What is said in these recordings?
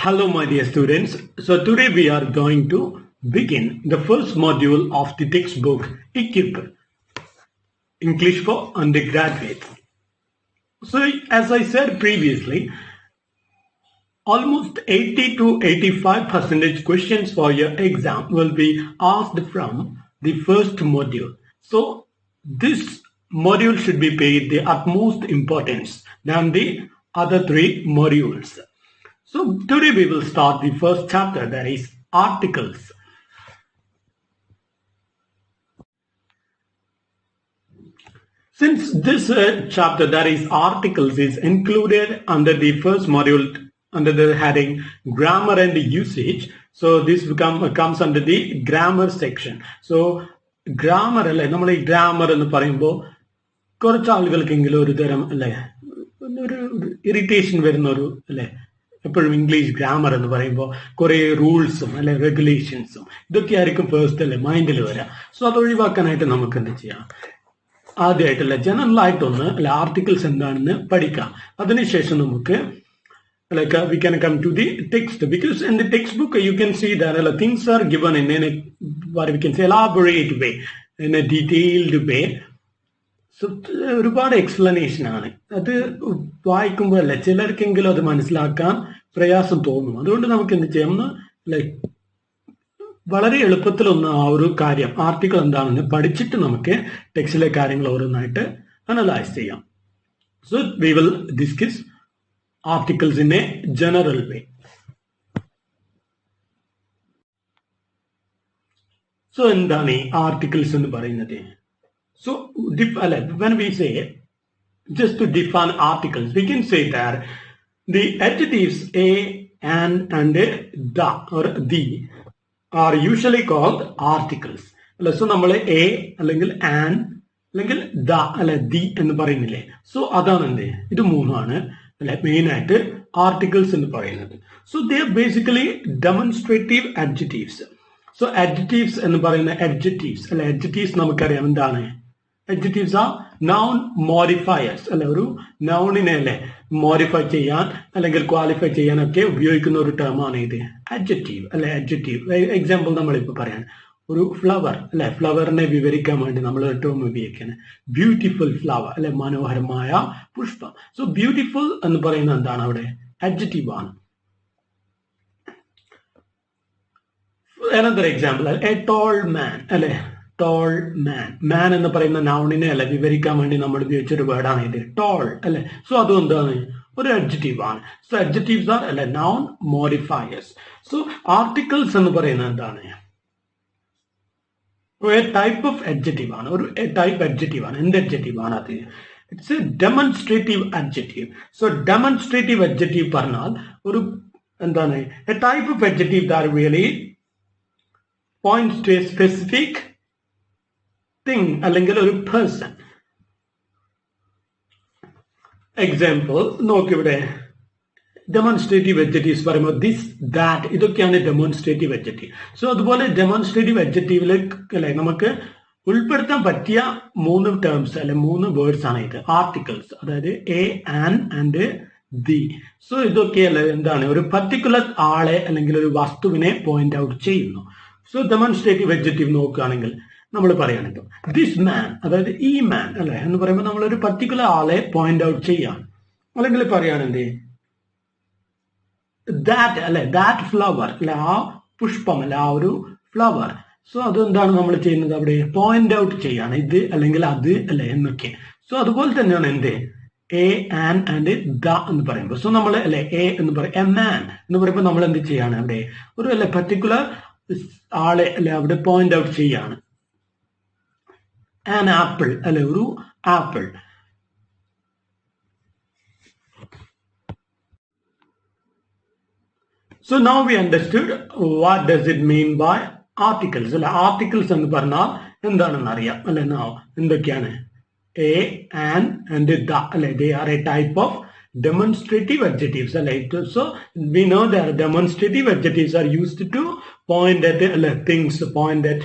Hello, my dear students. So today we are going to begin the first module of the textbook Equip English for Undergraduates. So as I said previously, almost 80 to 85% questions for your exam will be asked from the first module. So this module should be paid the utmost importance than the other three modules. So today we will start the first chapter, that is articles. Since this chapter, that is articles, is included under the first module under the heading grammar and usage, so this comes under the grammar section. So grammar അല്ലേ, നമ്മൾ ഈ grammar എന്ന് പറയുമ്പോൾ കുറച്ച് ആളുകൾക്കെങ്കിലും ഒരു തരം അല്ലേ ഒരു ഇറിറ്റേഷൻ വരുന്ന ഒരു അല്ലേ എപ്പോഴും ഇംഗ്ലീഷ് ഗ്രാമർ എന്ന് പറയുമ്പോൾ കുറെ റൂൾസും അല്ലെ റെഗുലേഷൻസും ഇതൊക്കെ ആയിരിക്കും ഫസ്റ്റ് അല്ലെ മൈൻഡിൽ വരാം. സോ അത് ഒഴിവാക്കാനായിട്ട് നമുക്ക് എന്ത് ചെയ്യാം, ആദ്യമായിട്ടല്ല ജനറൽ ആയിട്ടൊന്ന് അല്ലെ ആർട്ടിക്കിൾസ് എന്താണെന്ന് പഠിക്കാം. അതിനുശേഷം നമുക്ക് we can come to the text, because in the textbook you can see that things are given in a what we can say elaborate way, in a detailed way. So ഒരുപാട് explanation ആണ്. അത് വായിക്കുമ്പോൾ അല്ലെ ചിലർക്കെങ്കിലും അത് മനസ്സിലാക്കാൻ പ്രയാസം തോന്നും. അതുകൊണ്ട് നമുക്ക് എന്ത് ചെയ്യാം, ലൈക്ക് വളരെ എളുപ്പത്തിലൊന്ന് ആ ഒരു കാര്യം ആർട്ടിക്കിൾ എന്താണെന്ന് പഠിച്ചിട്ട് നമുക്ക് ടെക്സ്റ്റിലെ കാര്യങ്ങൾ ഓരോന്നായിട്ട് അനലൈസ് ചെയ്യാം. So we will discuss articles in A general way. So എന്താണ് ഈ ആർട്ടിക്കിൾസ് എന്ന് പറയുന്നത്? So when we say, just to define articles, we can say that the adjectives a, an and the or the are usually called articles. So നമ്മൾ a അല്ലെങ്കിൽ an അല്ലെങ്കിൽ the അല്ലെ the എന്ന് പറയുന്നില്ലേ, സോ അതാണ് എന്ത്, ഇത് മൂന്നാണ് അല്ലെ മെയിൻ ആയിട്ട് ആർട്ടിക്കിൾസ് എന്ന് പറയുന്നത്. So they are basically demonstrative adjectives. So adjectives എന്ന് പറയുന്ന adjectives അല്ലെ adjectives നമുക്കറിയാം എന്താണ്. Adjectives are noun modifiers അല്ലെ, ഒരു നൗണിനെ അല്ലെ മോഡിഫൈ ചെയ്യാൻ അല്ലെങ്കിൽ ക്വാളിഫൈ ചെയ്യാനൊക്കെ ഉപയോഗിക്കുന്ന ഒരു ടേം ആണ് ഇത് adjective അല്ലെ. adjective എക്സാമ്പിൾ നമ്മളിപ്പോൾ പറയാൻ ഒരു ഫ്ലവർ അല്ലെ, ഫ്ലവറിനെ വിവരിക്കാൻ വേണ്ടി നമ്മൾ ഒരു ടേം ഉപയോഗിക്കുന്നത് ബ്യൂട്ടിഫുൾ ഫ്ലവർ അല്ലെ, മനോഹരമായ പുഷ്പം. സോ ബ്യൂട്ടിഫുൾ എന്ന് പറയുന്നത് എന്താണ്, അവിടെ adjective ആണ്. Another example, a tall man അല്ലെ, ടോൾ മാൻ. മാൻ എന്ന് പറയുന്ന നൗണിനെ അല്ലെ വിവരിക്കാൻ വേണ്ടി നമ്മൾ ഉപയോഗിച്ചൊരു വേർഡാണ് ഇത് ടോൾ അല്ലെ. സോ അതും എന്താണ്, ഒരു അഡ്ജക്റ്റീവ് ആണ്. സോ അഡ്ജക്റ്റീവ്സ് ആർ അല്ലെ നൗൺ മോഡിഫയേഴ്സ്. സോ ആർട്ടിക്കിൾസ് എന്ന് പറയുന്നത് എന്താണ്, ടൈപ്പ് ഓഫ് അഡ്ജക്റ്റീവ് ആണ്, ഒരു ടൈപ്പ് അഡ്ജക്റ്റീവ് ആണ്. എന്ത് അഡ്ജക്റ്റീവ് ആണ് അത്? It's a demonstrative adjective. So demonstrative adjective പറഞ്ഞാൽ ഒരു എന്താണ്, a type of adjective that really points to a specific thing അല്ലെങ്കിൽ ഒരു പേഴ്സൺ. എക്സാമ്പിൾ നോക്കിവിടെ, ഡെമോൺസ്ട്രേറ്റീവ് അഡ്ജക്റ്റീവ്സ് പറയുമ്പോൾ ദിസ് ദാറ്റ് ഇതൊക്കെയാണ് ഡെമോൺസ്ട്രേറ്റീവ് അഡ്ജക്റ്റീവ്. സോ അതുപോലെ ഡെമോൺസ്ട്രേറ്റീവ് അഡ്ജക്റ്റീവില് അല്ലെ നമുക്ക് ഉൾപ്പെടുത്താൻ പറ്റിയ മൂന്ന് ടേംസ് അല്ലെ മൂന്ന് വേർഡ്സ് ആണ് ഇത് ആർട്ടിക്കിൾസ്, അതായത് a, an and the. So ഇതൊക്കെയല്ലേ എന്താണ്, ഒരു പർട്ടിക്കുലർ ആളെ അല്ലെങ്കിൽ ഒരു വസ്തുവിനെ പോയിന്റ് ഔട്ട് ചെയ്യുന്നു. സോ ഡെമോൺസ്ട്രേറ്റീവ് അഡ്ജക്റ്റീവ് നോക്കുകയാണെങ്കിൽ നമ്മൾ പറയുകയാണെങ്കിൽ ദിസ് മാൻ, അതായത് ഈ മാൻ അല്ലെ എന്ന് പറയുമ്പോൾ നമ്മൾ ഒരു പർട്ടിക്കുലർ ആളെ പോയിന്റ് ഔട്ട് ചെയ്യാണ്. അല്ലെങ്കിൽ പറയുകയാണെങ്കിൽ ദാറ്റ് അല്ലെ, ദാറ്റ് ഫ്ലവർ അല്ലെ, ആ പുഷ്പം അല്ലെ, ആ ഒരു ഫ്ലവർ. സോ അതെന്താണ് നമ്മൾ ചെയ്യുന്നത്, അവിടെ പോയിന്റ് ഔട്ട് ചെയ്യാണ്, ഇത് അല്ലെങ്കിൽ അത് അല്ലെ എന്നൊക്കെ. സോ അതുപോലെ തന്നെയാണ് എന്ത് എ, ആൻ ആൻഡ് ദ എന്ന് പറയുമ്പോൾ. സോ നമ്മൾ അല്ലെ എ എന്ന് പറയും, എ മാൻ എന്ന് പറയുമ്പോൾ നമ്മൾ എന്ത് ചെയ്യാണ്, അവിടെ ഒരു അല്ലെ പർട്ടിക്കുലർ ആളെ അല്ലെ അവിടെ പോയിന്റ് ഔട്ട് ചെയ്യാണ്. an apple അല്ലെ, ഒരു apple. So now we understood what does it mean by articles അല്ലെ. ആർട്ടിക്കിൾസ് എന്ന് പറഞ്ഞാൽ എന്താണെന്ന് അറിയാം അല്ലെ. now എന്തൊക്കെയാണ് a, an and the അല്ലെ, they are a type of demonstrative adjectives അല്ലെ. So we know that demonstrative adjectives are used to point at things, point at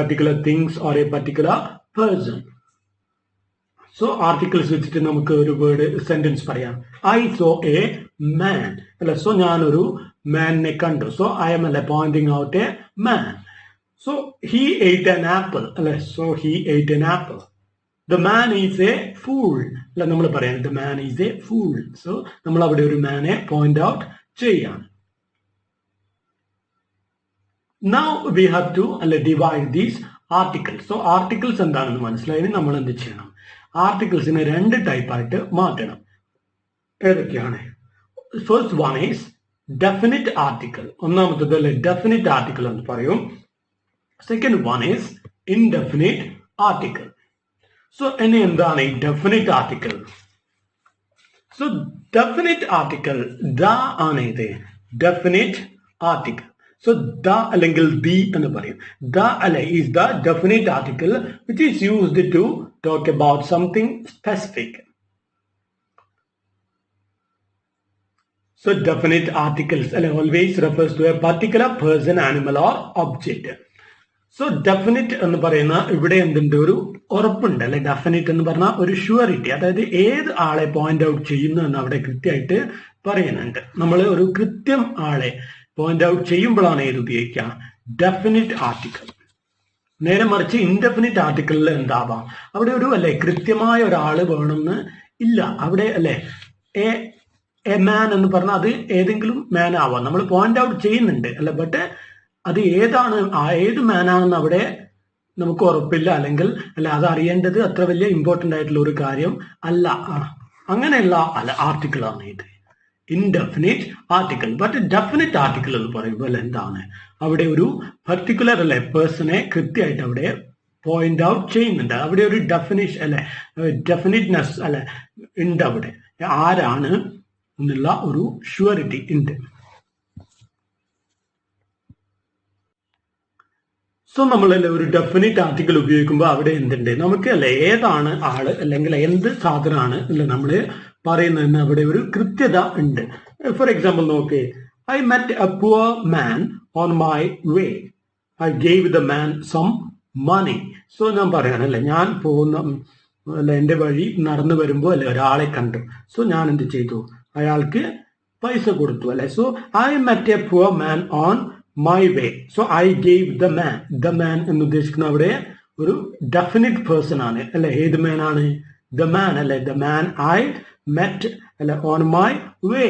particular things or a particular person. So articles വെച്ചിട്ട് നമുക്ക് ഒരു word sentence പറയാം. I saw a man അല്ലെ. So ഞാനൊരു മാനിനെ കണ്ടു. So I am അല്ലെ pointing out a man. So he ate an apple അല്ലെ. So he ate an apple. The man is a fool അല്ലെ നമ്മൾ പറയാം. The man is a fool. So നമ്മൾ അവിടെ ഒരു മാനെ പോയിന്റ് ഔട്ട് ചെയ്യാണ്. Now we have to divide these articles. So articles എന്താണെന്ന് മനസ്സിലായി. നമ്മൾ എന്ത് ചെയ്യണം? ആർട്ടിക്കിൾസിനെ രണ്ട് ടൈപ്പായിട്ട് മാറ്റണം. ഏതൊക്കെയാണ്? First one is definite article. ഒന്നാമത്തത് ഡെഫിനിറ്റ് ആർട്ടിക്കിൾ എന്ന് പറയും. Second one is indefinite article. So ഇനി എന്താണ് ഈ definite article? So definite article the ആണ് ഇത്. Definite article. So the അല്ലെങ്കിൽ the എന്ന് പറയും. The അല്ലെ is the definite article which is used to talk about something specific. So definite articles always refers to a particular person, animal or object. So definite എന്ന് പറയുന്ന ഇവിടെ എന്തുണ്ട്? ഒരു ഉറപ്പുണ്ട് അല്ലെ. ഡെഫിനിറ്റ് എന്ന് പറഞ്ഞാൽ ഒരു ഷുവറിറ്റി, അതായത് ഏത് ആളെ പോയിന്റ് ഔട്ട് ചെയ്യുന്നു എന്ന് അവിടെ കൃത്യമായിട്ട് പറയുന്നുണ്ട്. നമ്മൾ ഒരു കൃത്യം ആളെ പോയിന്റ് ഔട്ട് ചെയ്യുമ്പോഴാണ് ഏത് ഉപയോഗിക്കുക? Definite article. നേരെ മറിച്ച് ഇൻഡെഫിനിറ്റ് ആർട്ടിക്കിളിൽ എന്താവാം? അവിടെ ഒരു കൃത്യമായ ഒരാള് വേണമെന്ന് ഇല്ല. അവിടെ എ മാൻ എന്ന് പറഞ്ഞാൽ അത് ഏതെങ്കിലും മാൻ ആവാം. നമ്മൾ പോയിന്റ് ഔട്ട് ചെയ്യുന്നുണ്ട് ബട്ട് അത് ഏതാണ്, ഏത് മാനാണെന്ന് അവിടെ നമുക്ക് ഉറപ്പില്ല. അല്ലെങ്കിൽ അത് അറിയേണ്ടത് അത്ര വലിയ ഇമ്പോർട്ടന്റ് ആയിട്ടുള്ള ഒരു കാര്യം അല്ല. അങ്ങനെയുള്ള ആർട്ടിക്കിളാണ് ഇത് indefinite article. But definite article എന്ന് പറയുമ്പോൾ എന്താണ്? അവിടെ ഒരു പർട്ടിക്കുലർ പേഴ്സണെ കൃത്യമായിട്ട് അവിടെ പോയിന്റ് ഔട്ട് ചെയ്യുന്നുണ്ട്. അവിടെ ഒരു ഡെഫിനിറ്റ്നെസ് ഉണ്ട്. അവിടെ ആരാണ് എന്നുള്ള ഒരു ഷുവറിറ്റി ഉണ്ട്. സോ നമ്മൾ ഒരു ഡെഫിനിറ്റ് ആർട്ടിക്കിൾ ഉപയോഗിക്കുമ്പോൾ അവിടെ എന്തുണ്ട്? നമുക്ക് ഏതാണ് ആള് അല്ലെങ്കിൽ എന്ത് സാധനമാണ് നമ്മൾ പറയുന്നതെന്ന് അവിടെ ഒരു കൃത്യത ഉണ്ട്. ഫോർ എക്സാമ്പിൾ നോക്കേ, I met a poor man on my way. I gave the man some money. So ഞാൻ പറയാണ് ഞാൻ പോകുന്ന എന്റെ വഴി നടന്നു വരുമ്പോൾ ഒരാളെ കണ്ടു. സോ ഞാൻ എന്ത് ചെയ്തു? അയാൾക്ക് പൈസ കൊടുത്തു so I met a poor man on my way. So I gave the man. The man എന്ന് ഉദ്ദേശിക്കുന്ന അവിടെ ഒരു ഡെഫിനിറ്റ് പേഴ്സൺ ആണ് ഏത് മാൻ ആണ്? The man the man I met on my way.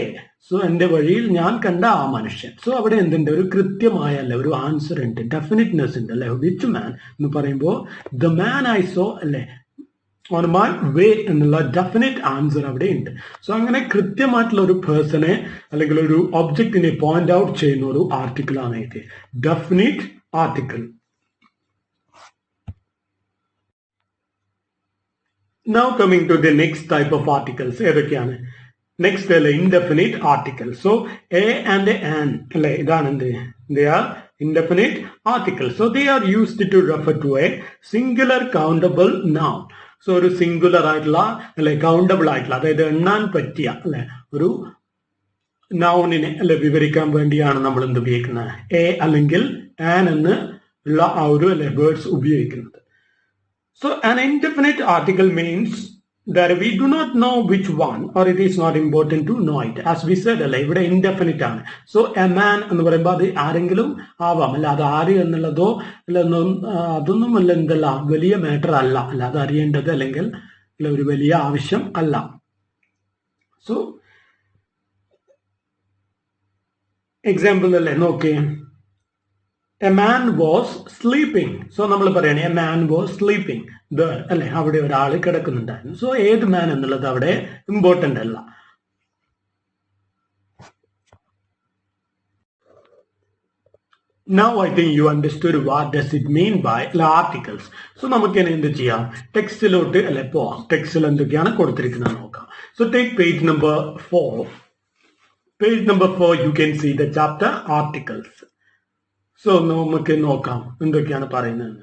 So എന്റെ വഴിയിൽ ഞാൻ കണ്ട ആ മനുഷ്യൻ. സോ അവിടെ എന്തുണ്ട്? ഒരു കൃത്യമായ ഒരു ആൻസർ ഉണ്ട്, ഡെഫിനിറ്റ്നെസ് ഉണ്ട് വിച്ച് മാൻ എന്ന് പറയുമ്പോൾ the man I so on my വേ എന്നുള്ള ഡെഫിനിറ്റ് ആൻസർ അവിടെ ഉണ്ട്. സോ അങ്ങനെ കൃത്യമായിട്ടുള്ള ഒരു പേഴ്സണെ അല്ലെങ്കിൽ ഒരു ഒബ്ജക്റ്റിനെ പോയിന്റ് ഔട്ട് ചെയ്യുന്ന ഒരു ആർട്ടിക്കിൾ ആണ് ഇത് definite article. Now coming to the next type of articles. ഏതൊക്കെയാണ്? Next indefinite article. So A and an ഇതാണ് എന്ത്? They are indefinite articles. So they are used to refer to a singular countable noun. So ഒരു singular ആയിട്ടുള്ള countable ആയിട്ടുള്ള, അതായത് എണ്ണാൻ പറ്റിയ ഒരു നൗണിനെ വിവരിക്കാൻ വേണ്ടിയാണ് നമ്മൾ എന്ത് ഉപയോഗിക്കുന്നത്? എ അല്ലെങ്കിൽ ആൻ എന്ന് ഉള്ള ആ ഒരു വേർഡ്സ് ഉപയോഗിക്കുന്നത്. So an indefinite article means that we do not know which one, or it is not important to know it. As we said ഇവിടെ indefinite ആണ്. So a man എന്ന് പറയുമ്പോൾ അത് ആരെങ്കിലും ആവാം അത് ആര് എന്നുള്ളതോ അതൊന്നും വലിയ മാറ്റർ അല്ല അത് അറിയേണ്ടത് അല്ലെങ്കിൽ ഒരു വലിയ ആവശ്യം അല്ല. സോ എക്സാമ്പിൾ നോക്കേ, a man was sleeping. So നമ്മൾ പറയണേ എ മാൻ വാസ് സ്ലീപ്പിംഗ് അവിടെ ഒരാൾ കിടക്കുന്നുണ്ടായിരുന്നു. സോ ഏത് മാൻ എന്നുള്ളത് അവിടെ ഇമ്പോർട്ടന്റ് അല്ല. Now I think you understood what does it mean by articles. So നമുക്ക് എന്ത് ചെയ്യാം? ടെക്സ്റ്റിലോട്ട് പോവാം. ടെക്സ്റ്റിൽ എന്തൊക്കെയാണ് കൊടുത്തിരിക്കുന്നത് നോക്കാം. So take page number 4. Page number 4 you can see the chapter articles. So നമുക്ക് നോക്കാം എന്തൊക്കെയാണ് പറയുന്നത്.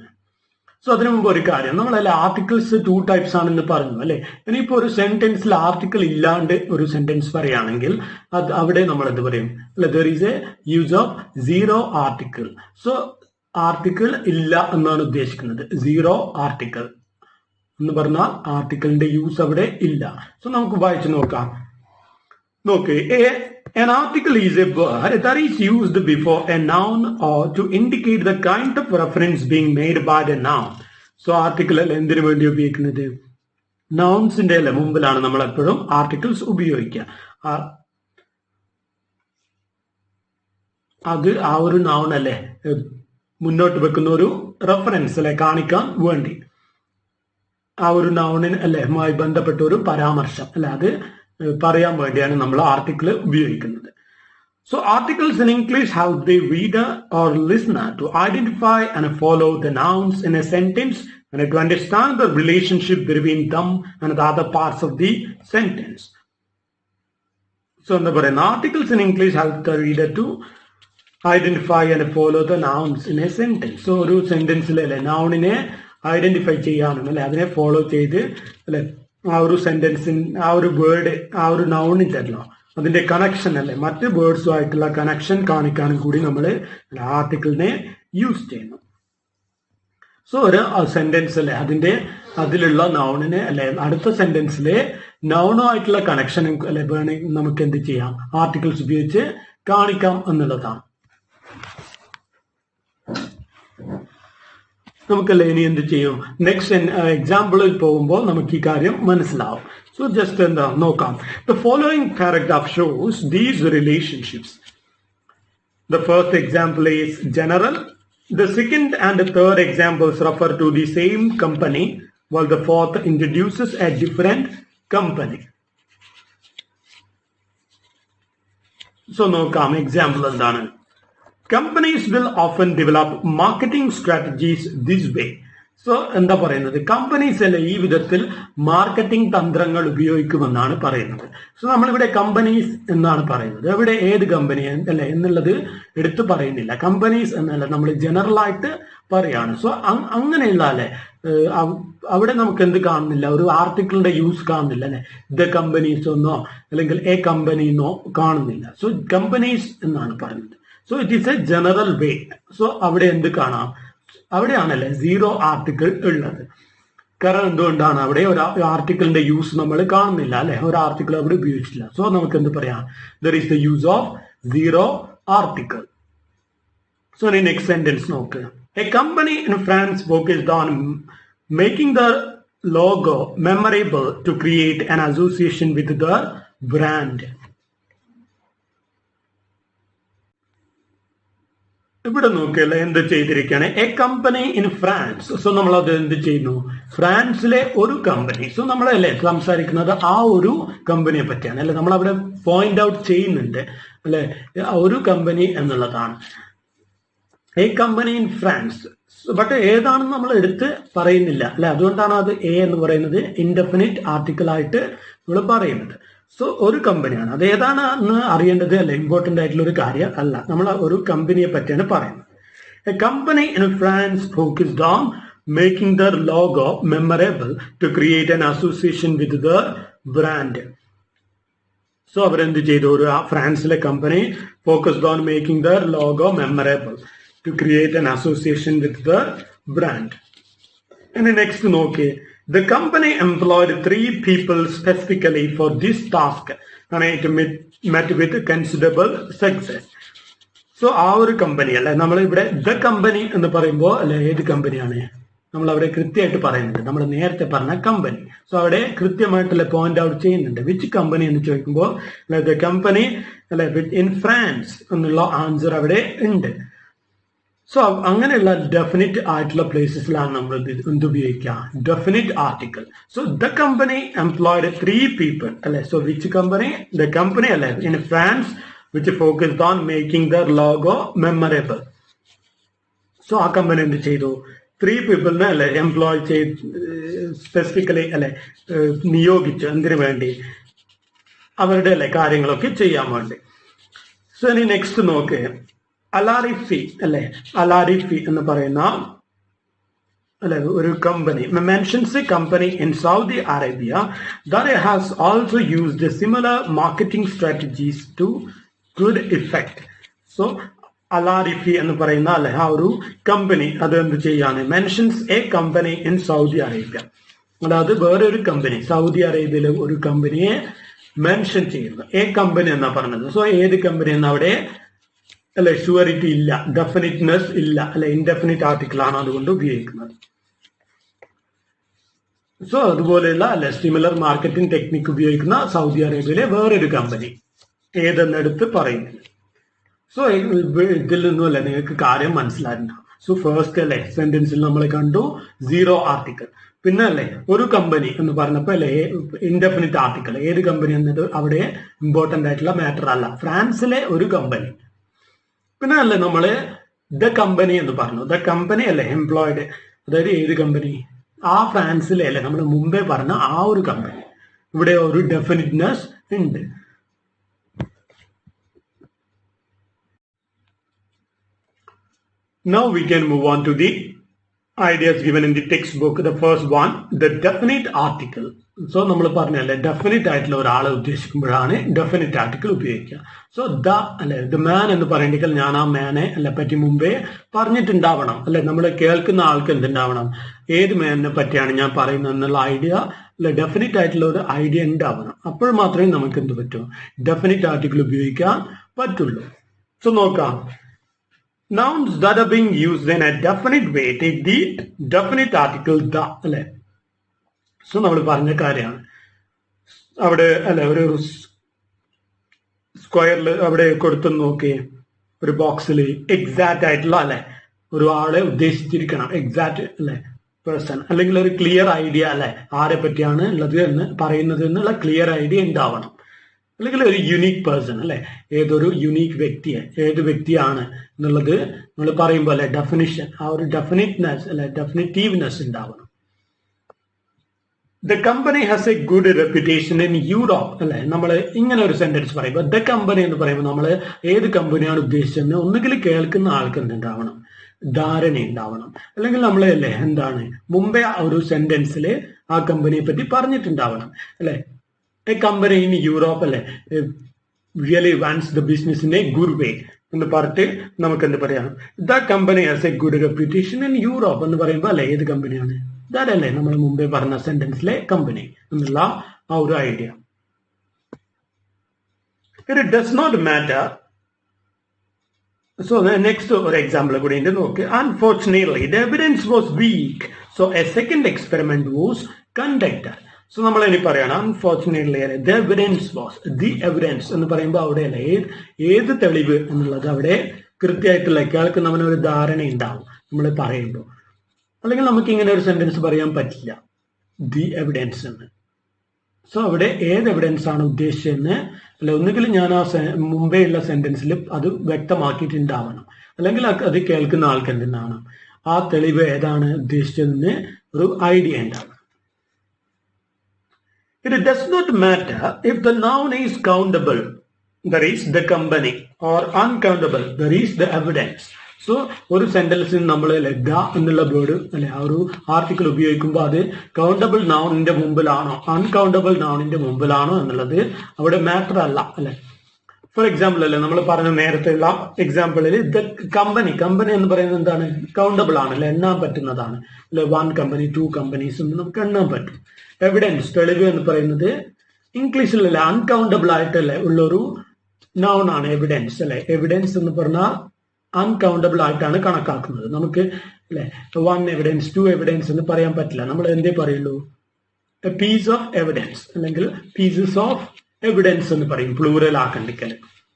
സോ അതിനു മുമ്പ് ഒരു കാര്യം, നമ്മളല്ലേ ആർട്ടിക്കിൾസ് 2 ടൈപ്സ് ആണെന്ന് പറഞ്ഞു ഇനിയിപ്പോ ഒരു സെന്റൻസിൽ ആർട്ടിക്കിൾ ഇല്ലാണ്ട് ഒരു സെന്റൻസ് പറയുകയാണെങ്കിൽ അത് അവിടെ നമ്മൾ എന്ത് പറയും? there is a use of zero article. So article ഇല്ല എന്നാണ് ഉദ്ദേശിക്കുന്നത്. സീറോ ആർട്ടിക്കിൾ എന്ന് പറഞ്ഞാൽ ആർട്ടിക്കിളിന്റെ യൂസ് അവിടെ ഇല്ല. സോ നമുക്ക് വായിച്ചു നോക്കാം. നോക്ക്, an article is a word that is used before a noun or to indicate the kind of reference being made by the noun. So article അല്ല എന്തിനു വേണ്ടി ഉപയോഗിക്കുന്നത്? നൗൺസിന്റെ അല്ല മുമ്പിലാണ് നമ്മൾ എപ്പോഴും ആർട്ടിക്കിൾസ് ഉപയോഗിക്കുക. അത് ആ ഒരു നൗൺ അല്ലെ മുന്നോട്ട് വെക്കുന്ന ഒരു റെഫറൻസ് അല്ലെ കാണിക്കാൻ വേണ്ടി, ആ ഒരു നൗണിന് അല്ലെ മായി ബന്ധപ്പെട്ട ഒരു പരാമർശം അല്ലെ അത് പറയാൻ വേണ്ടിയാണ് നമ്മൾ ആർട്ടിക്കിൾ ഉപയോഗിക്കുന്നത്. So articles in English help the reader or listener to identify and follow the nouns in a sentence and to understand the relationship between them and the other parts of the sentence. So എന്താ പറയുക, articles in English help the reader to identify and follow the nouns in a sentence. So ഒരു സെന്റൻസിലെ നൗണിനെ identify ചെയ്യാനും അല്ലെ അതിനെ follow ചെയ്ത് അല്ലെ ആ ഒരു സെന്റൻസിൻ ആ ഒരു വേർഡ് ആ ഒരു നൗണിൻ്റെല്ലോ അതിന്റെ കണക്ഷൻ അല്ലെ മറ്റ് വേർഡ്സുമായിട്ടുള്ള കണക്ഷൻ കാണിക്കാനും കൂടി നമ്മൾ ആർട്ടിക്കിളിനെ യൂസ് ചെയ്യുന്നു. സോ ഒരു സെന്റൻസ് അല്ലെ അതിലുള്ള നൗണിനെ അല്ലെ അടുത്ത സെന്റൻസിലെ നൗണുമായിട്ടുള്ള കണക്ഷൻ അല്ലെ വേണമെങ്കിൽ നമുക്ക് എന്ത് ചെയ്യാം, ആർട്ടിക്കിൾസ് ഉപയോഗിച്ച് കാണിക്കാം എന്നുള്ളതാണ്. നമുക്കല്ലേ ഇനി എന്ത് ചെയ്യും, നെക്സ്റ്റ് എക്സാമ്പിളിൽ പോകുമ്പോൾ നമുക്ക് ഈ കാര്യം മനസ്സിലാവും. സോ ജസ്റ്റ് എന്താ നോക്കാം. The following paragraph shows these relationships. The first example is general. The second and third examples refer to the same company while the fourth introduces a different company. So നോക്കാം example എന്താണ്. Companies will often develop marketing strategies this way. So എന്താ പറയുന്നത്, companies അല്ലെ ഈ വിധത്തിൽ marketing തന്ത്രങ്ങൾ ഉപയോഗിക്കുമെന്നാണ് പറയുന്നത്. So നമ്മളിവിടെ കമ്പനീസ് എന്നാണ് പറയുന്നത്. അവിടെ ഏത് കമ്പനി അല്ലെ എന്നുള്ളത് എടുത്തു പറയുന്നില്ല. കമ്പനീസ് എന്നല്ല നമ്മൾ ജനറൽ ആയിട്ട് പറയാണ്. സോ അങ്ങനെയുള്ള അല്ലെ അവിടെ നമുക്ക് എന്ത് കാണുന്നില്ല, ഒരു ആർട്ടിക്കിളിന്റെ യൂസ് കാണുന്നില്ല അല്ലെ. ദ കമ്പനീസ് എന്നോ അല്ലെങ്കിൽ എ കമ്പനി എന്നോ കാണുന്നില്ല. സോ കമ്പനീസ് എന്നാണ് പറയുന്നത്. So it is A general way. So അവിടെ എന്ത് കാണാം, അവിടെയാണല്ലേ സീറോ ആർട്ടിക്കിൾ ഉള്ളത്. കാരണം എന്തുകൊണ്ടാണ് അവിടെ ഒരു ആർട്ടിക്കിളിന്റെ യൂസ് നമ്മൾ കാണുന്നില്ല അല്ലെ, ഒരു ആർട്ടിക്കിൾ അവിടെ ഉപയോഗിച്ചില്ല. സോ നമുക്ക് എന്ത് പറയാം, there is the use of zero article. So ഇനി നെക്സ്റ്റ് സെന്റൻസ് നോക്ക്. A company in France focused on making the logo memorable to create an association with the brand. ഇവിടെ നോക്കിയല്ല എന്ത് ചെയ്തിരിക്കുകയാണ്, a company in France. So നമ്മൾ അത് എന്ത് ചെയ്യുന്നു, ഫ്രാൻസിലെ ഒരു കമ്പനി. സോ നമ്മളല്ലേ സംസാരിക്കുന്നത് ആ ഒരു കമ്പനിയെ പറ്റിയാണ് അല്ലെ, നമ്മൾ അവിടെ പോയിന്റ് ഔട്ട് ചെയ്യുന്നുണ്ട് അല്ലെ ഒരു കമ്പനി എന്നുള്ളതാണ്. A company in France, but ഏതാണെന്ന് നമ്മൾ എടുത്ത് പറയുന്നില്ല അല്ലെ, അതുകൊണ്ടാണ് അത് എ എന്ന് പറയുന്നത് ഇൻഡെഫിനിറ്റ് ആർട്ടിക്കിൾ ആയിട്ട് നമ്മൾ പറയുന്നത്. സോ ഒരു കമ്പനിയാണ്, അത് ഏതാണെന്ന് അറിയേണ്ടത് അല്ല ഇമ്പോർട്ടന്റ് ആയിട്ടുള്ള ഒരു കാര്യം അല്ല, നമ്മൾ ഒരു കമ്പനിയെ പറ്റിയാണ് പറയുന്നത്. A company in France focused on making there logo memorable to create an association with the brand. So അവരെന്ത് ചെയ്തു, ഒരു ഫ്രാൻസിലെ company focused on making there logo memorable to create an association with the brand. ഇനി next നോക്കിയേ. The company employed 3 people specifically for this task and it met with considerable success. So ആ ഒരു company അല്ലെ, നമ്മൾ ഇവിടെ the company എന്ന് പറയുമ്പോൾ അല്ലെ ഏത് കമ്പനിയാണ് നമ്മൾ അവിടെ കൃത്യമായിട്ട് പറയുന്നുണ്ട്, നമ്മൾ നേരത്തെ പറഞ്ഞ കമ്പനി. സോ അവിടെ കൃത്യമായിട്ടുള്ള പോയിന്റ് ഔട്ട് ചെയ്യുന്നുണ്ട് വിച്ച് കമ്പനി എന്ന് ചോദിക്കുമ്പോൾ ദ കമ്പനി അല്ലെ ഇൻ ഫ്രാൻസ് എന്നുള്ള ആൻസർ അവിടെ ഉണ്ട്. സോ അങ്ങനെയുള്ള ഡെഫിനിറ്റ് ആയിട്ടുള്ള പ്ലേസസിലാണ് നമ്മൾ എന്ത് ഉപയോഗിക്കുക, definite article. So the company employed 3 people അല്ലെ. So which company, the company അല്ലെ in France which focused on making there logo memorable. So ആ കമ്പനി എന്ത് ചെയ്തു, 3 people അല്ലെ എംപ്ലോയ് ചെയ്ത് സ്പെസിഫിക്കലി അല്ലെ നിയോഗിച്ചു എന്തിനു വേണ്ടി, അവരുടെ അല്ലെ കാര്യങ്ങളൊക്കെ ചെയ്യാൻ വേണ്ടി. സോ ഇനി നെക്സ്റ്റ് നോക്ക്. അലാരിഫി അല്ലെ, അലാരിഫി എന്ന് പറയുന്ന അല്ലെ ഒരു company mentions a company in Saudi Arabia that has also used similar marketing strategies to good effect. So Alarifi എന്ന് പറയുന്ന അല്ലെ ആ ഒരു കമ്പനി അത് എന്ത് ചെയ്യാണ്, mentions a company in Saudi Arabia. അതായത് വേറൊരു കമ്പനി, സൗദി അറേബ്യയിലെ ഒരു കമ്പനിയെ മെൻഷൻ ചെയ്യുന്നു. എ കമ്പനി എന്നാ പറഞ്ഞത്. സോ ഏത് കമ്പനി എന്ന് അവിടെ അല്ലെ ഷുവറിറ്റി ഇല്ല, ഡെഫിനിറ്റ്നെസ് ഇല്ല, അല്ലെ ഇൻഡെഫിനിറ്റ് ആർട്ടിക്കിൾ ആണ് അതുകൊണ്ട് ഉപയോഗിക്കുന്നത്. സോ അതുപോലെയുള്ള അല്ലെ സിമിലർ മാർക്കറ്റിംഗ് ടെക്നിക് ഉപയോഗിക്കുന്ന സൗദി അറേബ്യയിലെ വേറൊരു കമ്പനി ഏതെന്നെടുത്ത് പറയുന്നില്ല. സോ ഇതിൽ നിന്നും അല്ലെ നിങ്ങൾക്ക് കാര്യം മനസ്സിലായിട്ടുണ്ടാവും. സോ ഫസ്റ്റ് അല്ലെ സെന്റൻസിൽ നമ്മൾ കണ്ടു സീറോ ആർട്ടിക്കിൾ. പിന്നെ അല്ലെ ഒരു കമ്പനി എന്ന് പറഞ്ഞപ്പോ അല്ലെ ഇൻഡെഫിനിറ്റ് ആർട്ടിക്കിൾ. ഏത് കമ്പനി എന്നത് അവിടെ ഇമ്പോർട്ടന്റ് ആയിട്ടുള്ള മാറ്റർ അല്ല, ഫ്രാൻസിലെ ഒരു കമ്പനി. പിന്നെ അല്ലെ നമ്മള് ദ കമ്പനി എന്ന് പറഞ്ഞു. ദ കമ്പനി അല്ലെ എംപ്ലോയിഡ്, അതായത് ഏത് കമ്പനി, ആ ഫ്രാൻസിലെ അല്ലെ നമ്മൾ മുമ്പേ പറഞ്ഞ ആ ഒരു കമ്പനി. ഇവിടെ ഒരു ഡെഫിനിറ്റ്നെസ് ഉണ്ട്. Now we can move on to the ideas given in the textbook. The first one, the definite article. So നമ്മൾ പറഞ്ഞല്ലേ ഡെഫിനിറ്റ് ആയിട്ടുള്ള ഒരാളെ ഉദ്ദേശിക്കുമ്പോഴാണ് ഡെഫിനിറ്റ് ആർട്ടിക്കിൾ ഉപയോഗിക്കുക. സോ ദ അല്ലെ ദ മാൻ എന്ന് പറയണമെങ്കിൽ ഞാൻ ആ മാനെ അല്ലെ പറ്റി മുമ്പേ പറഞ്ഞിട്ടുണ്ടാവണം. അല്ലെ നമ്മൾ കേൾക്കുന്ന ആൾക്ക് എന്തുണ്ടാവണം, ഏത് മാനിനെ പറ്റിയാണ് ഞാൻ പറയുന്നത് എന്നുള്ള ഐഡിയ അല്ലെ ഡെഫിനിറ്റ് ആയിട്ടുള്ള ഒരു ഐഡിയ ഉണ്ടാവണം. അപ്പോൾ മാത്രമേ നമുക്ക് എന്ത് പറ്റൂ, ഡെഫിനിറ്റ് ആർട്ടിക്കിൾ ഉപയോഗിക്കാൻ പറ്റുള്ളൂ. സോ നോക്കാം. Nouns that are being used in a definite way take the definite article the അല്ലെ. സോ നമ്മൾ പറഞ്ഞ കാര്യമാണ്. അവിടെ അല്ലെ ഒരു സ്ക്വയറിൽ അവിടെ കൊടുത്തു നോക്കി, ഒരു ബോക്സിൽ എക്സാക്റ്റ് ആയിട്ടുള്ള അല്ലെ ഒരു ആളെ ഉദ്ദേശിച്ചിരിക്കണം, എക്സാക്റ്റ് അല്ലെ പേഴ്സൺ, അല്ലെങ്കിൽ ഒരു ക്ലിയർ ഐഡിയ അല്ലെ ആരെ പറ്റിയാണ് ഉള്ളത് എന്ന് പറയുന്നത് എന്നുള്ള ക്ലിയർ ഐഡിയ ഉണ്ടാവണം. അല്ലെങ്കിൽ ഒരു യുണീക്ക് പേഴ്സൺ അല്ലെ, ഏതൊരു യുണീക്ക് വ്യക്തിയെ, ഏത് വ്യക്തിയാണ് എന്നുള്ളത് നമ്മൾ പറയുമ്പോൾ അല്ലെ ഡെഫിനിഷൻ, ആ ഒരു ഡെഫിനിറ്റ്നെസ് അല്ലെ ഡെഫിനിറ്റീവ്നെസ് ഉണ്ടാവണം. The company has a good reputation in Europe അല്ലെ. നമ്മൾ ഇങ്ങനെ ഒരു സെന്റൻസ് പറയുമ്പോൾ ദ കമ്പനി എന്ന് പറയുമ്പോൾ നമ്മൾ ഏത് കമ്പനിയാണ് ഉദ്ദേശിച്ചത് ഒന്നുകിൽ കേൾക്കുന്ന ആൾക്ക് എന്തുണ്ടാവണം, ധാരണ ഉണ്ടാവണം. അല്ലെങ്കിൽ നമ്മളെ അല്ലെ എന്താണ് മുമ്പേ ആ ഒരു സെന്റൻസിൽ ആ കമ്പനിയെ പറ്റി പറഞ്ഞിട്ടുണ്ടാവണം അല്ലെ. എ കമ്പനി ഇൻ യൂറോപ്പ് അല്ലെ really wants the business in a good way എന്ന് പറഞ്ഞിട്ട് നമുക്ക് എന്ത് പറയാം, the company has a good reputation in Europe എന്ന് പറയുമ്പോൾ അല്ലെ ഏത് കമ്പനിയാണ്, അതല്ലേ നമ്മൾ മുമ്പേ പറഞ്ഞ സെന്റൻസിലെ കമ്പനി എന്നുള്ള ആ ഒരു idea. It does not matter. So next ഒരു എക്സാമ്പിൾ കൂടി ഉണ്ട് നോക്ക്. Unfortunately the evidence was weak, so a second experiment was conducted. So നമ്മൾ ഇനി പറയണം unfortunately the evidence was, the evidence എന്ന് പറയുമ്പോൾ അവിടെ അല്ലെ ഏത് തെളിവ് എന്നുള്ളത് അവിടെ കൃത്യമായിട്ടുള്ള കേൾക്കുന്നവന് ഒരു ധാരണ ഉണ്ടാവും നമ്മൾ പറയുമ്പോൾ. അല്ലെങ്കിൽ നമുക്ക് ഇങ്ങനെ ഒരു സെന്റൻസ് പറയാൻ പറ്റില്ല, ദി എവിഡൻസ് എന്ന്. സോ അവിടെ ഏത് എവിഡൻസ് ആണ് ഉദ്ദേശിച്ചതെന്ന് അല്ലെ ഒന്നുകിൽ ഞാൻ ആ മുമ്പേ ഉള്ള സെന്റൻസിൽ അത് വ്യക്തമാക്കിയിട്ടുണ്ടാവണം, അല്ലെങ്കിൽ അത് കേൾക്കുന്ന ആൾക്ക് എന്തെന്നാണ് ആ തെളിവ് ഏതാണ് ഉദ്ദേശിച്ചതെന്ന് ഒരു ഐഡിയ ഉണ്ടാവണം. It does not matter if the noun is countable, there is the company, or uncountable, there is the evidence. So ഒരു സെന്റൻസിൽ നമ്മൾ ദ എന്നുള്ള വേർഡ് അല്ലെ ആ ഒരു ആർട്ടിക്കിൾ ഉപയോഗിക്കുമ്പോൾ അത് കൗണ്ടബിൾ നൗണിന്റെ മുമ്പിലാണോ അൺകൗണ്ടബിൾ നൗണിന്റെ മുമ്പിലാണോ എന്നുള്ളത് അവിടെ മാറ്റർ അല്ല അല്ലെ. ഫോർ എക്സാമ്പിൾ അല്ലെ നമ്മൾ പറഞ്ഞ നേരത്തെയുള്ള എക്സാമ്പിളിൽ ദ കമ്പനി എന്ന് പറയുന്നത് എന്താണ്, കൗണ്ടബിൾ ആണ് അല്ലെ, എണ്ണാൻ പറ്റുന്നതാണ് അല്ലെ. 1 കമ്പനി 2 കമ്പനീസ് എന്ന് നമുക്ക് എണ്ണാൻ പറ്റും. എവിഡൻസ് തെളിവ് എന്ന് പറയുന്നത് ഇംഗ്ലീഷിലല്ലേ അൺകൗണ്ടബിൾ ആയിട്ടല്ലേ ഉള്ളൊരു നൗൺ ആണ് എവിഡൻസ് അല്ലെ. എവിഡൻസ് എന്ന് പറഞ്ഞാൽ അൺകൗണ്ടബിൾ ആയിട്ടാണ് കണക്കാക്കുന്നത്. നമുക്ക് അല്ലെ 1 എവിഡൻസ് 2 എവിഡൻസ് എന്ന് പറയാൻ പറ്റില്ല. നമ്മൾ എന്തേ പറയുള്ളൂ, എ പീസ് ഓഫ് എവിഡൻസ് അല്ലെങ്കിൽ പീസസ് ഓഫ് എവിഡൻസ് എന്ന് പറയും, പ്ലൂറൽ ആക്കണ്ടിക്കൽ.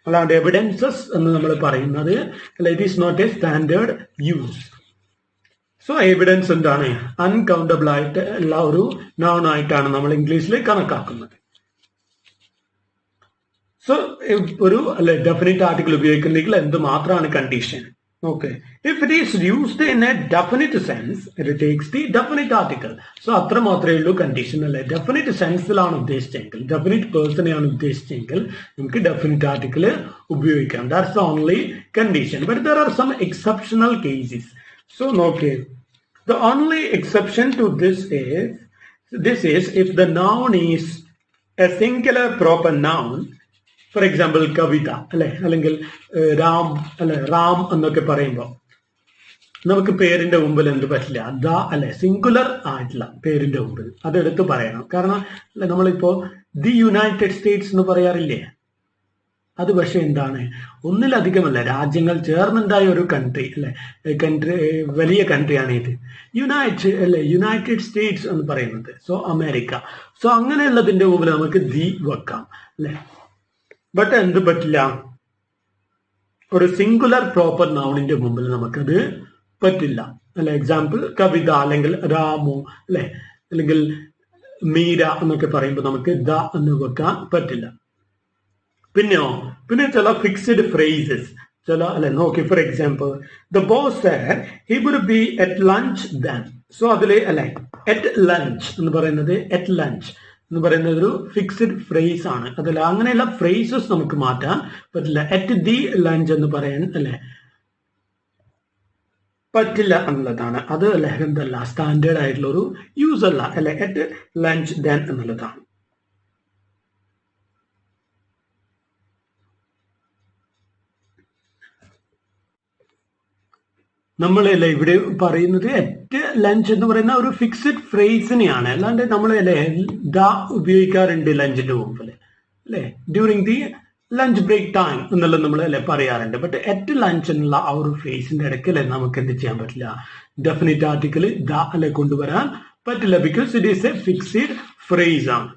അല്ലാണ്ട് എവിഡൻസസ് എന്ന് നമ്മൾ പറയുന്നത് അല്ലെ it is not a standard use. So evidence എന്താണ്, അൺകൗണ്ടബിൾ ആയിട്ട് ഉള്ള ഒരു നൗൺ ആയിട്ടാണ് നമ്മൾ ഇംഗ്ലീഷിൽ കണക്കാക്കുന്നത്. സോ ഒരു അല്ലെ ഡെഫിനിറ്റ് ആർട്ടിക്കിൾ ഉപയോഗിക്കുന്നെങ്കിൽ എന്ത് മാത്രമാണ് condition, okay. If it is used in A definite sense it takes the definite article. So അത്ര മാത്രമേ ഉള്ളൂ കണ്ടീഷൻ അല്ലെ. ഡെഫിനിറ്റ് സെൻസിലാണ് ഉദ്ദേശിച്ചെങ്കിൽ, ഡെഫിനിറ്റ് പേഴ്സണെയാണ് ഉദ്ദേശിച്ചെങ്കിൽ നമുക്ക് ഡെഫിനിറ്റ് ആർട്ടിക്കിൾ ഉപയോഗിക്കാം. That's the only condition. But there are some exceptional cases. So okay, the only exception to this is if the noun is a singular proper noun. For example, കവിത അല്ലെ അല്ലെങ്കിൽ രാം അല്ലെ റാം എന്നൊക്കെ പറയുമ്പോൾ നമുക്ക് പേരിന്റെ മുമ്പിൽ എന്ത് പറ്റില്ല, ദ അല്ലെ സിംഗുലർ ആയിട്ടുള്ള പേരിന്റെ മുമ്പിൽ അതെടുത്ത് പറയണം. കാരണം അല്ലെ നമ്മളിപ്പോ ദി യുണൈറ്റഡ് സ്റ്റേറ്റ്സ് എന്ന് പറയാറില്ലേ, അത് പക്ഷെ എന്താണ്, ഒന്നിലധികമല്ല രാജ്യങ്ങൾ ചേർന്നുണ്ടായ ഒരു കൺട്രി അല്ലെ, കൺട്രി വലിയ കൺട്രിയാണ് ഇത് യുണൈറ്റഡ് സ്റ്റേറ്റ്സ് എന്ന് പറയുന്നത്. So America. സോ അങ്ങനെയുള്ളതിന്റെ മുമ്പിൽ നമുക്ക് ദി വെക്കാം അല്ലെ. ബട്ട് എന്ത് പറ്റില്ല, ഒരു സിംഗുലർ പ്രോപ്പർ നൗണിന്റെ മുമ്പിൽ നമുക്കത് പറ്റില്ല അല്ലെ. എക്സാമ്പിൾ കവിത അല്ലെങ്കിൽ രാമു അല്ലെ, അല്ലെങ്കിൽ മീര എന്നൊക്കെ പറയുമ്പോൾ നമുക്ക് ദ എന്ന് വെക്കാൻ പറ്റില്ല. പിന്നെ ചില ഫിക്സ്ഡ് ഫ്രേസസ് ചില അല്ലെ നോക്കി. For example the boss said he would be at lunch then. So അതില് അല്ലെ at lunch എന്ന് പറയുന്നത് at lunch എന്ന് പറയുന്നത് ഒരു ഫിക്സ്ഡ് ഫ്രേസ് ആണ്. അതല്ല അങ്ങനെയുള്ള ഫ്രേസസ് നമുക്ക് മാറ്റാൻ പറ്റില്ല. അറ്റ് ദി ലഞ്ച് എന്ന് പറയാൻ അല്ലെ പറ്റില്ല എന്നുള്ളതാണ്. അത് അല്ലെ എന്തല്ല സ്റ്റാൻഡേർഡ് ആയിട്ടുള്ള ഒരു യൂസ് അല്ല അല്ലെ. അറ്റ് ലഞ്ച് ദെൻ എന്നുള്ളതാണ്. നമ്മളല്ലേ ഇവിടെ പറയുന്നത് അറ്റ് ലഞ്ച് എന്ന് പറയുന്ന ഒരു ഫിക്സ്ഡ് ഫ്രേസിനെയാണ്. അല്ലാണ്ട് നമ്മളല്ലേ ദ ഉപയോഗിക്കാറുണ്ട് ലഞ്ചിന്റെ മുമ്പിൽ അല്ലെ, during the lunch break time എന്നുള്ളത് നമ്മൾ അല്ലെ പറയാറുണ്ട്. ബട്ട് അറ്റ് ലഞ്ച് എന്നുള്ള ആ ഒരു ഫ്രേസിന്റെ ഇടയ്ക്കല്ലേ നമുക്ക് എന്ത് ചെയ്യാൻ പറ്റില്ല, ഡെഫിനിറ്റ് ആർട്ടിക്കിൾ ദ അല്ലെ കൊണ്ടുവരാൻ പറ്റില്ല. Because it is A fixed phrase ആണ്.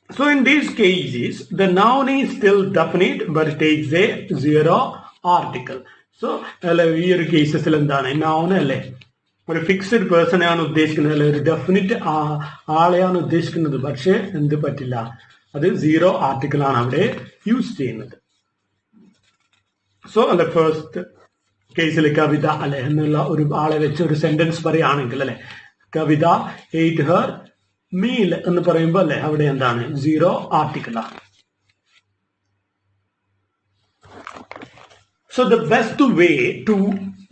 So in these cases, the noun is still definite but it takes a zero article. So അല്ലെ ഈ ഒരു കേസസിൽ എന്താണ്, നൗൺ അല്ലെ ഒരു ഫിക്സ്ഡ് പേഴ്സണെയാണ് ഉദ്ദേശിക്കുന്നത് അല്ലെ, ഒരു ഡെഫിനിറ്റ് ആളെയാണ് ഉദ്ദേശിക്കുന്നത്. പക്ഷെ എന്ത് പറ്റില്ല, അത് സീറോ ആർട്ടിക്കിൾ ആണ് അവിടെ യൂസ് ചെയ്യുന്നത്. സോ അല്ലെ ഫസ്റ്റ് കേസിൽ കവിത അല്ലെ എന്നുള്ള ഒരു ആളെ വെച്ച് ഒരു സെന്റൻസ് പറയുകയാണെങ്കിൽ അല്ലെ, കവിത ate her meal എന്ന് പറയുമ്പോൾ അല്ലെ അവിടെ എന്താണ്, സീറോ ആർട്ടിക്കിൾ ആണ്. So the best way to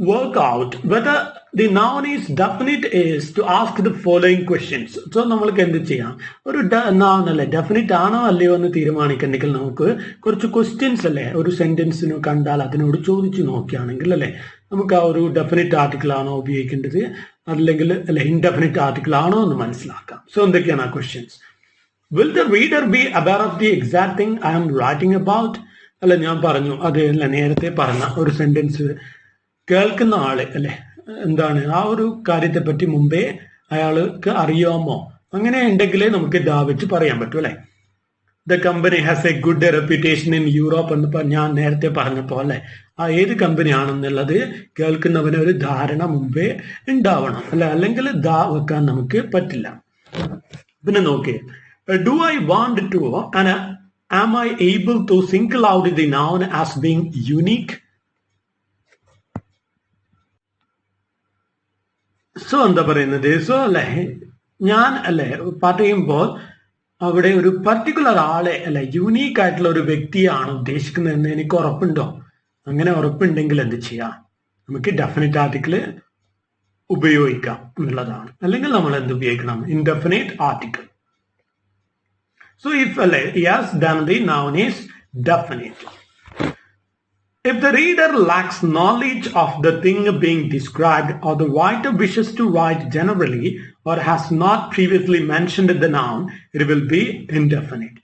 work out whether the noun is definite is to ask the following questions. So നമ്മൾക്ക് എന്ത് ചെയ്യാം, ഒരു noun അല്ലെ ഡെഫിനിറ്റ് ആണോ അല്ലയോ എന്ന് തീരുമാനിക്കണമെങ്കിൽ നമുക്ക് കുറച്ച് ക്വസ്റ്റ്യൻസ് അല്ലെ ഒരു സെന്റൻസിന് കണ്ടാൽ അതിനോട് ചോദിച്ചു നോക്കുകയാണെങ്കിൽ അല്ലെ നമുക്ക് ആ ഒരു ഡെഫിനിറ്റ് ആർട്ടിക്കിൾ ആണോ ഉപയോഗിക്കേണ്ടത് അല്ലെങ്കിൽ അല്ലെ ഇൻഡെഫിനിറ്റ് ആർട്ടിക്കിൾ ആണോ എന്ന് മനസ്സിലാക്കാം. സോ എന്തൊക്കെയാണ് ആ questions? Will the reader be aware of the exact thing I am writing about? അല്ല ഞാൻ പറഞ്ഞു അത് അല്ല നേരത്തെ പറഞ്ഞ ഒരു സെന്റൻസ് കേൾക്കുന്ന ആള് അല്ലെ എന്താണ് ആ ഒരു കാര്യത്തെ പറ്റി മുമ്പേ അയാൾക്ക് അറിയാമോ, അങ്ങനെ ഉണ്ടെങ്കിലേ നമുക്ക് ഇതാ വെച്ച് പറയാൻ പറ്റൂ അല്ലെ. The company has a good reputation in Europe എന്ന് ഞാൻ നേരത്തെ പറഞ്ഞപ്പോ അല്ലെ, ആ ഏത് കമ്പനി ആണെന്നുള്ളത് കേൾക്കുന്നവന് ഒരു ധാരണ മുമ്പേ ഉണ്ടാവണം അല്ലെ, അല്ലെങ്കിൽ ദാ വെക്കാൻ നമുക്ക് പറ്റില്ല. പിന്നെ നോക്കേ, do I want two and am I able to single out the noun as being unique? So എന്താ പറയുന്നത്, സോ അല്ലെ ഞാൻ അല്ലെ പറയുമ്പോൾ അവിടെ ഒരു പർട്ടിക്കുലർ ആളെ അല്ലെ യൂണീക്ക് ആയിട്ടുള്ള ഒരു വ്യക്തിയാണ് ഉദ്ദേശിക്കുന്നതെന്ന് എനിക്ക് ഉറപ്പുണ്ടോ? അങ്ങനെ ഉറപ്പുണ്ടെങ്കിൽ എന്ത് ചെയ്യാം, നമുക്ക് ഡെഫിനിറ്റ് ആർട്ടിക്കിൾ ഉപയോഗിക്കാം എന്നുള്ളതാണ്. അല്ലെങ്കിൽ നമ്മൾ എന്ത് ഉപയോഗിക്കണം, indefinite article. So if yes, then the noun is definite. If the reader lacks knowledge of the thing being described, or the writer wishes to write generally or has not previously mentioned the noun, it will be indefinite.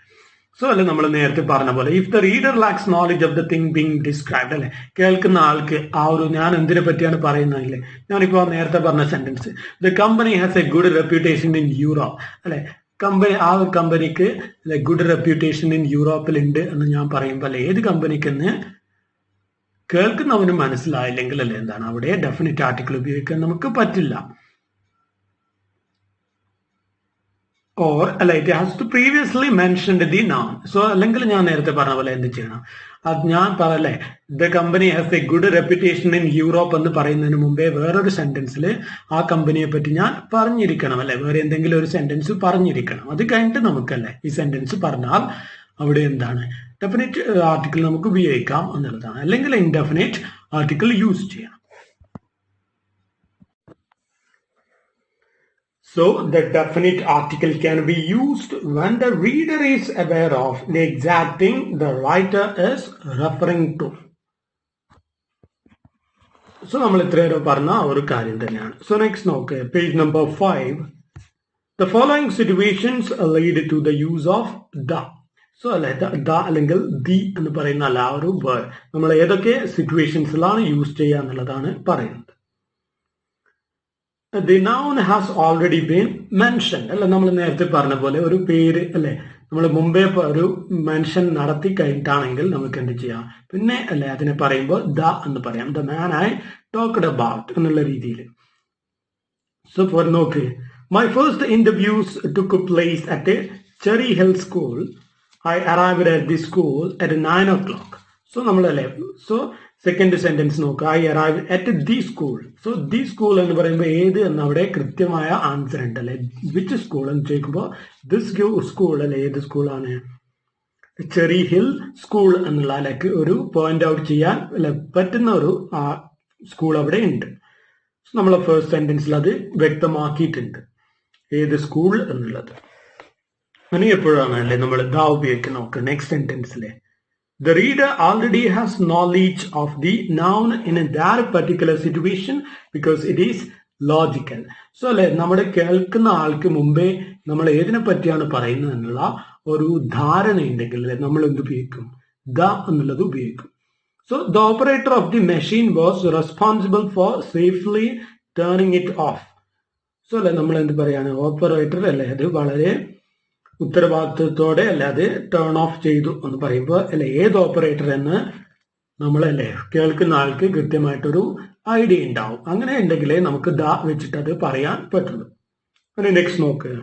So അല്ലെ നമ്മൾ നേരത്തെ പറഞ്ഞ പോലെ if the reader lakhs knowledge of the thing being described അല്ലെ, കേൾക്കുന്ന ആൾക്ക് ആ ഒരു ഞാൻ എന്തിനെ പറ്റിയാണ് പറയുന്നതല്ലേ, ഞാനിപ്പോ നേരത്തെ പറഞ്ഞ sentence the company has a good reputation in Europe അല്ലെ, ആ കമ്പനിക്ക് ഗുഡ് റെപ്യൂട്ടേഷൻ ഇൻ യൂറോപ്പിൽ ഉണ്ട് എന്ന് ഞാൻ പറയുമ്പോൾ അല്ലെ ഏത് കമ്പനിക്കെന്ന് കേൾക്കുന്നവന് മനസ്സിലായില്ലെങ്കിൽ അല്ലെ എന്താണ് അവിടെ ഡെഫിനിറ്റ് ആർട്ടിക്കിൾ ഉപയോഗിക്കാൻ നമുക്ക് പറ്റില്ല. ഓർ അല്ല it has to previously mentioned the noun. So അല്ലെങ്കിൽ ഞാൻ നേരത്തെ പറഞ്ഞ പോലെ എന്ത് ചെയ്യണം, അത് ഞാൻ പറയല്ലേ the company has a good reputation in Europe എന്ന് പറയുന്നതിന് മുമ്പേ വേറൊരു സെന്റൻസിൽ ആ കമ്പനിയെ പറ്റി ഞാൻ പറഞ്ഞിരിക്കണം അല്ലെ, വേറെ എന്തെങ്കിലും ഒരു സെന്റൻസ് പറഞ്ഞിരിക്കണം. അത് കഴിഞ്ഞിട്ട് നമുക്കല്ലേ ഈ സെന്റൻസ് പറഞ്ഞാൽ അവിടെ എന്താണ് ഡെഫിനിറ്റ് ആർട്ടിക്കിൾ നമുക്ക് ഉപയോഗിക്കാം എന്നുള്ളതാണ്, അല്ലെങ്കിൽ ഇൻഡെഫിനിറ്റ് ആർട്ടിക്കിൾ യൂസ് ചെയ്യണം. So the definite article can be used when the reader is aware of the exact thing the writer is referring to. So നമ്മൾ ഇത്രയേറെ പറഞ്ഞ ഒരു കാര്യം തന്നെയാണ്. സോ നെക്സ്റ്റ് നോക്ക് page number 5. The following situations lead to the use of the. So അല്ലെ the അല്ലെങ്കിൽ the എന്ന് പറയുന്ന അല്ല ആ ഒരു വേർഡ് നമ്മൾ ഏതൊക്കെ സിറ്റുവേഷൻസിലാണ് യൂസ് ചെയ്യുക എന്നുള്ളതാണ് പറയുന്നത്. The noun has already been mentioned അല്ലെ, നമ്മൾ നേരത്തെ പറഞ്ഞ പോലെ ഒരു പേര് അല്ലെ നമ്മൾ മുമ്പേ ഒരു മെൻഷൻ നടത്തി കഴിഞ്ഞിട്ടാണെങ്കിൽ നമുക്ക് എന്ത് ചെയ്യാം, പിന്നെ അല്ലെ അതിനെ പറയുമ്പോൾ ദ എന്ന് പറയാം. The man I talked about എന്നുള്ള രീതിയിൽ. സോ ഫോർ നോക്ക്, my first interviews took place at cherry hill school. I arrived at the school at 9 o'clock. So നമ്മളല്ലേ, സോ സെക്കൻഡ് സെന്റൻസ് നോക്കുക, I arrive at the school. So the school എന്ന് പറയുമ്പോൾ ഏത് എന്ന് അവിടെ കൃത്യമായ ആൻസർ ഉണ്ട് അല്ലെ. വിച്ച് സ്കൂൾ എന്ന് ചോദിക്കുമ്പോൾ ദിസ് സ്കൂൾ അല്ലെ, ഏത് സ്കൂളാണ്? ചെറി ഹിൽ സ്കൂൾ എന്നുള്ള അല്ലേക്ക് ഒരു പോയിന്റ് ഔട്ട് ചെയ്യാൻ അല്ലെ പറ്റുന്ന ഒരു സ്കൂൾ അവിടെ ഉണ്ട്. നമ്മളെ ഫസ്റ്റ് സെന്റൻസിൽ അത് വ്യക്തമാക്കിയിട്ടുണ്ട് ഏത് സ്കൂൾ എന്നുള്ളത്. ഇനി എപ്പോഴാണ് അല്ലെ നമ്മൾ ദ ഉപയോഗിക്കുന്നത് നോക്ക്. നെക്സ്റ്റ് സെന്റൻസിലെ the reader already has knowledge of the noun in that particular situation because it is logical. So അല്ലെ നമ്മുടെ കേൾക്കുന്ന ആൾക്ക് മുമ്പേ നമ്മൾ ഏതിനെ പറ്റിയാണ് പറയുന്നത് എന്നുള്ള ഒരു ധാരണ ഉണ്ടെങ്കിൽ അല്ലെ നമ്മൾ എന്ത് ഉപയോഗിക്കും? ദ എന്നുള്ളത് ഉപയോഗിക്കും. So the operator of the machine was responsible for safely turning it off. So അല്ലെ നമ്മൾ എന്ത് പറയാണ്? ഓപ്പറേറ്റർ അല്ലെ അത് വളരെ ഉത്തരവാദിത്വത്തോടെ അല്ലെ അത് ടേൺ ഓഫ് ചെയ്തു എന്ന് പറയുമ്പോൾ അല്ലെ ഏത് ഓപ്പറേറ്റർ എന്ന് നമ്മളല്ലേ കേൾക്കുന്ന ആൾക്ക് കൃത്യമായിട്ടൊരു ഐഡിയ ഉണ്ടാവും. അങ്ങനെ ഉണ്ടെങ്കിലേ നമുക്ക് ദ വെച്ചിട്ട് അത് പറയാൻ പറ്റുള്ളൂ. അങ്ങനെ നെക്സ്റ്റ് നോക്ക്.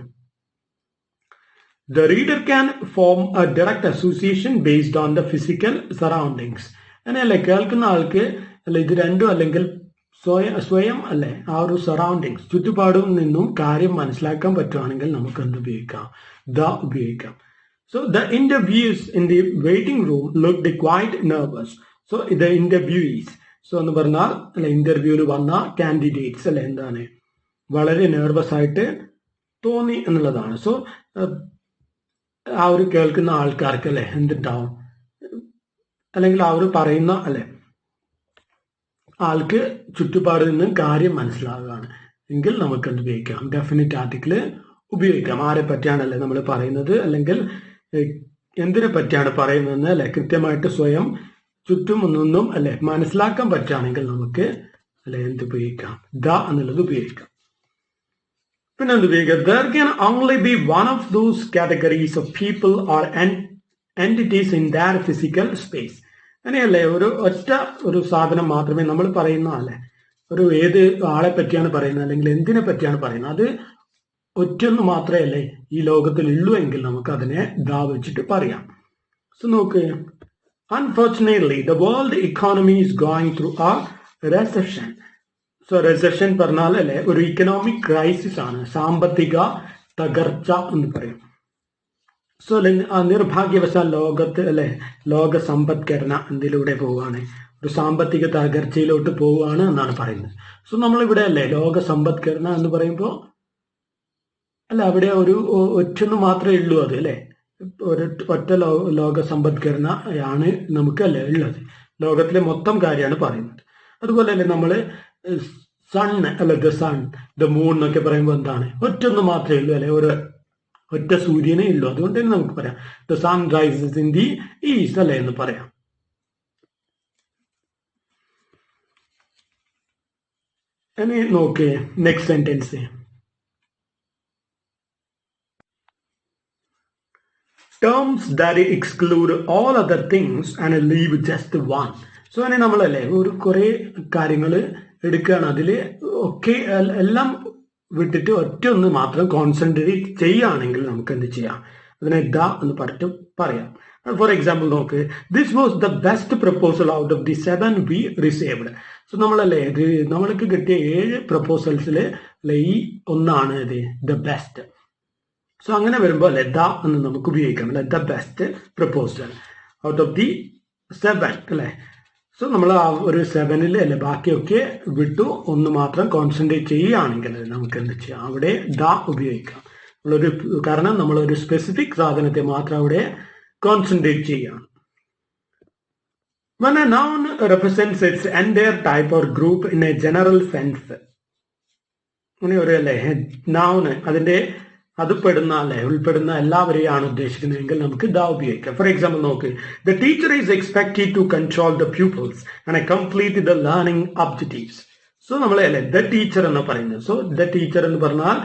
The reader can form A direct association based on the physical surroundings. അങ്ങനെയല്ലേ കേൾക്കുന്ന ആൾക്ക് അല്ലെ ഇത് രണ്ടും അല്ലെങ്കിൽ സ്വയം അല്ലെ ആ ഒരു സറൗണ്ടിങ്സ് ചുറ്റുപാടും നിന്നും കാര്യം മനസ്സിലാക്കാൻ പറ്റുവാണെങ്കിൽ നമുക്ക് എന്ത് ഉപയോഗിക്കാം? ദ ഉപയോഗിക്കാം. So the interviews in the waiting room looked quite nervous. So the interviews so എന്ന് പറഞ്ഞാൽ അല്ലെ ഇന്റർവ്യൂവിൽ വന്ന കാൻഡിഡേറ്റ്സ് അല്ലെ എന്താണ് വളരെ നെർവസ് ആയിട്ട് തോന്നി എന്നുള്ളതാണ്. സോ ആ ഒരു കേൾക്കുന്ന ആൾക്കാർക്ക് അല്ലെ എന്തുണ്ടാവും, അല്ലെങ്കിൽ ആ ഒരു പറയുന്ന അല്ലെ ആൾക്ക് ചുറ്റുപാടിൽ നിന്ന് കാര്യം മനസ്സിലാവുകയാണ് എങ്കിൽ നമുക്ക് എന്ത് ഉപയോഗിക്കാം? ഡെഫിനിറ്റ് ആർട്ടിക്കിൾ ഉപയോഗിക്കാം. ആരെ പറ്റിയാണല്ലേ നമ്മൾ പറയുന്നത് അല്ലെങ്കിൽ എന്തിനെ പറ്റിയാണ് പറയുന്നതെന്ന് അല്ലെ കൃത്യമായിട്ട് സ്വയം ചുറ്റും നിന്നും അല്ലെ മനസ്സിലാക്കാൻ പറ്റുകയാണെങ്കിൽ നമുക്ക് അല്ലെ എന്ത് ഉപയോഗിക്കാം? ദ എന്നുള്ളത് ഉപയോഗിക്കാം. പിന്നെ എന്ത് ഉപയോഗിക്കാം? There can only be one of those categories of people or entities in their physical space. അങ്ങനെയല്ലേ ഒറ്റ ഒരു സാധനം മാത്രമേ നമ്മൾ പറയുന്ന അല്ലെ ഒരു ഏത് ആളെ പറ്റിയാണ് പറയുന്നത് അല്ലെങ്കിൽ എന്തിനെ പറ്റിയാണ് പറയുന്നത് അത് ഒറ്റൊന്ന് മാത്രമേ അല്ലേ ഈ ലോകത്തിൽ ഉള്ളൂ എങ്കിൽ നമുക്ക് അതിനെ ദാ വെച്ചിട്ട് പറയാം. സോ നോക്ക്, unfortunately the world economy is going through A recession. So recession പറഞ്ഞാൽ അല്ലെ ഒരു ഇക്കണോമിക് ക്രൈസിസ് ആണ്, സാമ്പത്തിക തകർച്ച എന്ന് പറയും. സോ നിർഭാഗ്യവശാൽ ലോകത്ത് അല്ലെ ലോക സമ്പദ്ഘടന എന്തിലൂടെ പോവുകയാണ്? ഒരു സാമ്പത്തിക തകർച്ചയിലോട്ട് പോവുകയാണ് എന്നാണ് പറയുന്നത്. സോ നമ്മളിവിടെ അല്ലേ ലോക സമ്പദ്ഘടന എന്ന് പറയുമ്പോൾ അല്ല അവിടെ ഒരു ഒറ്റൊന്ന് മാത്രമേ ഉള്ളൂ അത് അല്ലെ ഒറ്റ ലോക സമ്പദ്ഘടന ആണ് നമുക്ക് അല്ലേ ഉള്ളത്. ലോകത്തിലെ മൊത്തം കാര്യമാണ് പറയുന്നത്. അതുപോലെ തന്നെ നമ്മള് സൺ അല്ലെ ദ സൺ ദ മൂൺ എന്നൊക്കെ പറയുമ്പോൾ എന്താണ് ഒറ്റൊന്ന് മാത്രമേ ഉള്ളൂ അല്ലെ ഒറ്റ സൂര്യനേ ഉള്ളൂ. അതുകൊണ്ട് തന്നെ നമുക്ക് പറയാം the sun rises in the east അല്ലെ എന്ന് പറയാം. ഇനി നോക്കേ next sentence. Terms that exclude all other things and leave just one. So അങ്ങനെ നമ്മളല്ലേ ഒരു കുറെ കാര്യങ്ങൾ എടുക്കുകയാണ്, അതിൽ ഒക്കെ എല്ലാം വിട്ടിട്ട് ഒറ്റ ഒന്ന് മാത്രം കോൺസെൻട്രേറ്റ് ചെയ്യുകയാണെങ്കിൽ നമുക്ക് എന്ത് ചെയ്യാം? അതിനെ ദ എന്ന് പറഞ്ഞിട്ട് പറയാം. ഫോർ എക്സാമ്പിൾ നോക്ക്, this was the best proposal out of the 7 we received. So നമ്മളല്ലേ ഇത് നമ്മൾക്ക് കിട്ടിയ 7 പ്രപ്പോസൽസിൽ അല്ലെ ഈ ഒന്നാണ് ഇത് ദ ബെസ്റ്റ്. സോ അങ്ങനെ വരുമ്പോൾ അല്ലെ ദ എന്ന് നമുക്ക് ഉപയോഗിക്കാം അല്ലെ the best proposal out of the 7 അല്ലെ. സോ നമ്മൾ ആ ഒരു 7ൽ അല്ലെ ബാക്കിയൊക്കെ വിട്ടു ഒന്ന് മാത്രം കോൺസെൻട്രേറ്റ് ചെയ്യുകയാണെങ്കിൽ നമുക്ക് എന്ത് ചെയ്യാം? അവിടെ ദ ഉപയോഗിക്കാം. കാരണം നമ്മളൊരു സ്പെസിഫിക് സാധനത്തെ മാത്രം അവിടെ കോൺസെൻട്രേറ്റ് ചെയ്യുകയാണ്. When a noun represents its entire type or group in a general sense, അങ്ങനെ ഒരു അല്ലേ നൗണ് അതിന്റെ അത് പെടുന്ന അല്ലെ ഉൾപ്പെടുന്ന എല്ലാവരെയാണ് ഉദ്ദേശിക്കുന്നതെങ്കിൽ നമുക്ക് ദ ഉപയോഗിക്കാം. ഫോർ എക്സാമ്പിൾ നോക്ക്, the teacher is expected to control the pupils and complete the learning objectives. So നമ്മൾ അല്ലെ ദ ടീച്ചർ എന്ന് പറയുന്നത്. സോ ദ ടീച്ചർ എന്ന് പറഞ്ഞാൽ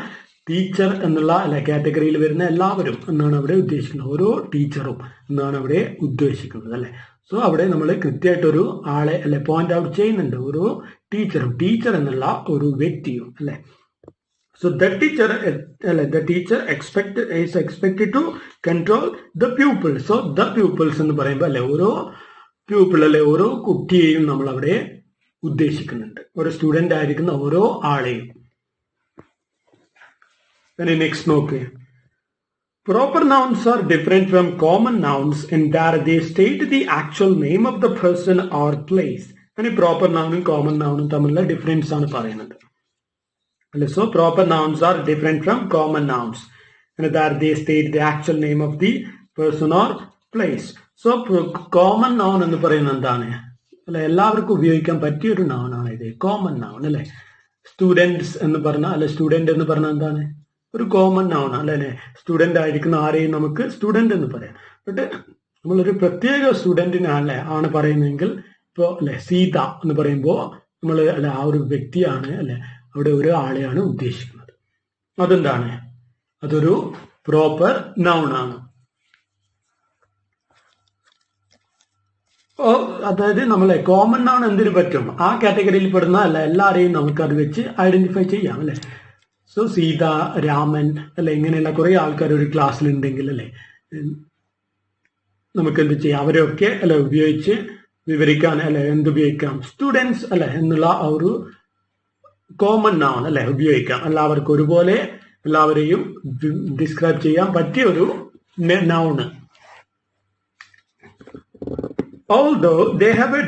ടീച്ചർ എന്നുള്ള അല്ലെ കാറ്റഗറിയിൽ വരുന്ന എല്ലാവരും എന്നാണ് അവിടെ ഉദ്ദേശിക്കുന്നത്. ഓരോ ടീച്ചറും എന്നാണ് അവിടെ ഉദ്ദേശിക്കുന്നത് അല്ലെ. സോ അവിടെ നമ്മൾ കൃത്യമായിട്ടൊരു ആളെ അല്ലെ പോയിന്റ് ഔട്ട് ചെയ്യുന്നുണ്ട്. ഓരോ ടീച്ചറും, ടീച്ചർ എന്നുള്ള ഒരു വ്യക്തിയും അല്ലെ. So the teacher is expected to control the pupils. So the pupils എന്ന് പറയുമ്പോൾ അല്ലെ ഓരോ പ്യൂപ്പിൾ അല്ലെ ഓരോ കുട്ടിയെയും നമ്മൾ അവിടെ ഉദ്ദേശിക്കുന്നുണ്ട്, ഒരു സ്റ്റുഡന്റ് ആയിരിക്കുന്ന ഓരോ ആളെയും. നെക്സ്റ്റ് നോക്ക്, proper nouns are different from common nouns in that they state the actual name of the person or place. അങ്ങനെ പ്രോപ്പർ നൗണും കോമൺ നൗണും തമ്മിലുള്ള ഡിഫറൻസ് ആണ് പറയുന്നത്. So proper nouns are different from common nouns and that they state the actual name of the person or place. So common noun എന്ന് പറയുന്നത് എന്താണ് അല്ലെ, എല്ലാവർക്കും ഉപയോഗിക്കാൻ പറ്റിയ ഒരു noun ആണ് ഇത്, കോമൺ noun അല്ലെ. സ്റ്റുഡൻസ് എന്ന് പറഞ്ഞാൽ അല്ലെ, സ്റ്റുഡന്റ് എന്ന് പറഞ്ഞാൽ എന്താണ്, ഒരു കോമൺ noun അല്ലെ. സ്റ്റുഡന്റ് ആയിരിക്കുന്ന ആരെയും നമുക്ക് സ്റ്റുഡന്റ് എന്ന് പറയാം. ബട്ട് നമ്മളൊരു പ്രത്യേക സ്റ്റുഡന്റിനാണ് ആണ് പറയുന്നതെങ്കിൽ ഇപ്പോൾ അല്ലെ സീത എന്ന് പറയുമ്പോൾ നമ്മൾ അല്ലെ ആ ഒരു വ്യക്തിയാണ് അല്ലെ, അവിടെ ഒരു ആളെയാണ് ഉദ്ദേശിക്കുന്നത്. അതെന്താണ്, അതൊരു പ്രോപ്പർ നൗൺ ആണ്. അതായത് നമ്മളെ കോമൺ നൗൺ എന്തിനു പറ്റും, ആ കാറ്റഗറിയിൽ പെടുന്ന അല്ല എല്ലാരെയും നമുക്ക് അത് വെച്ച് ഐഡന്റിഫൈ ചെയ്യാം അല്ലെ. സോ സീത, രാമൻ അല്ലെ, ഇങ്ങനെയുള്ള കുറെ ആൾക്കാർ ഒരു ക്ലാസ്സിൽ ഉണ്ടെങ്കിൽ അല്ലെ നമുക്ക് എന്ത് ചെയ്യാം, അവരെയൊക്കെ അല്ലെ ഉപയോഗിച്ച് വിവരിക്കാൻ അല്ലെ എന്തുപയോഗിക്കാം, സ്റ്റുഡൻസ് അല്ലെ എന്നുള്ള ആ ഒരു കോമൺ നൗൺ അല്ലെ ഉപയോഗിക്കാം. എല്ലാവർക്കും ഒരുപോലെ എല്ലാവരെയും ഡിസ്ക്രൈബ് ചെയ്യാൻ പറ്റിയ ഒരു noun. Although they have a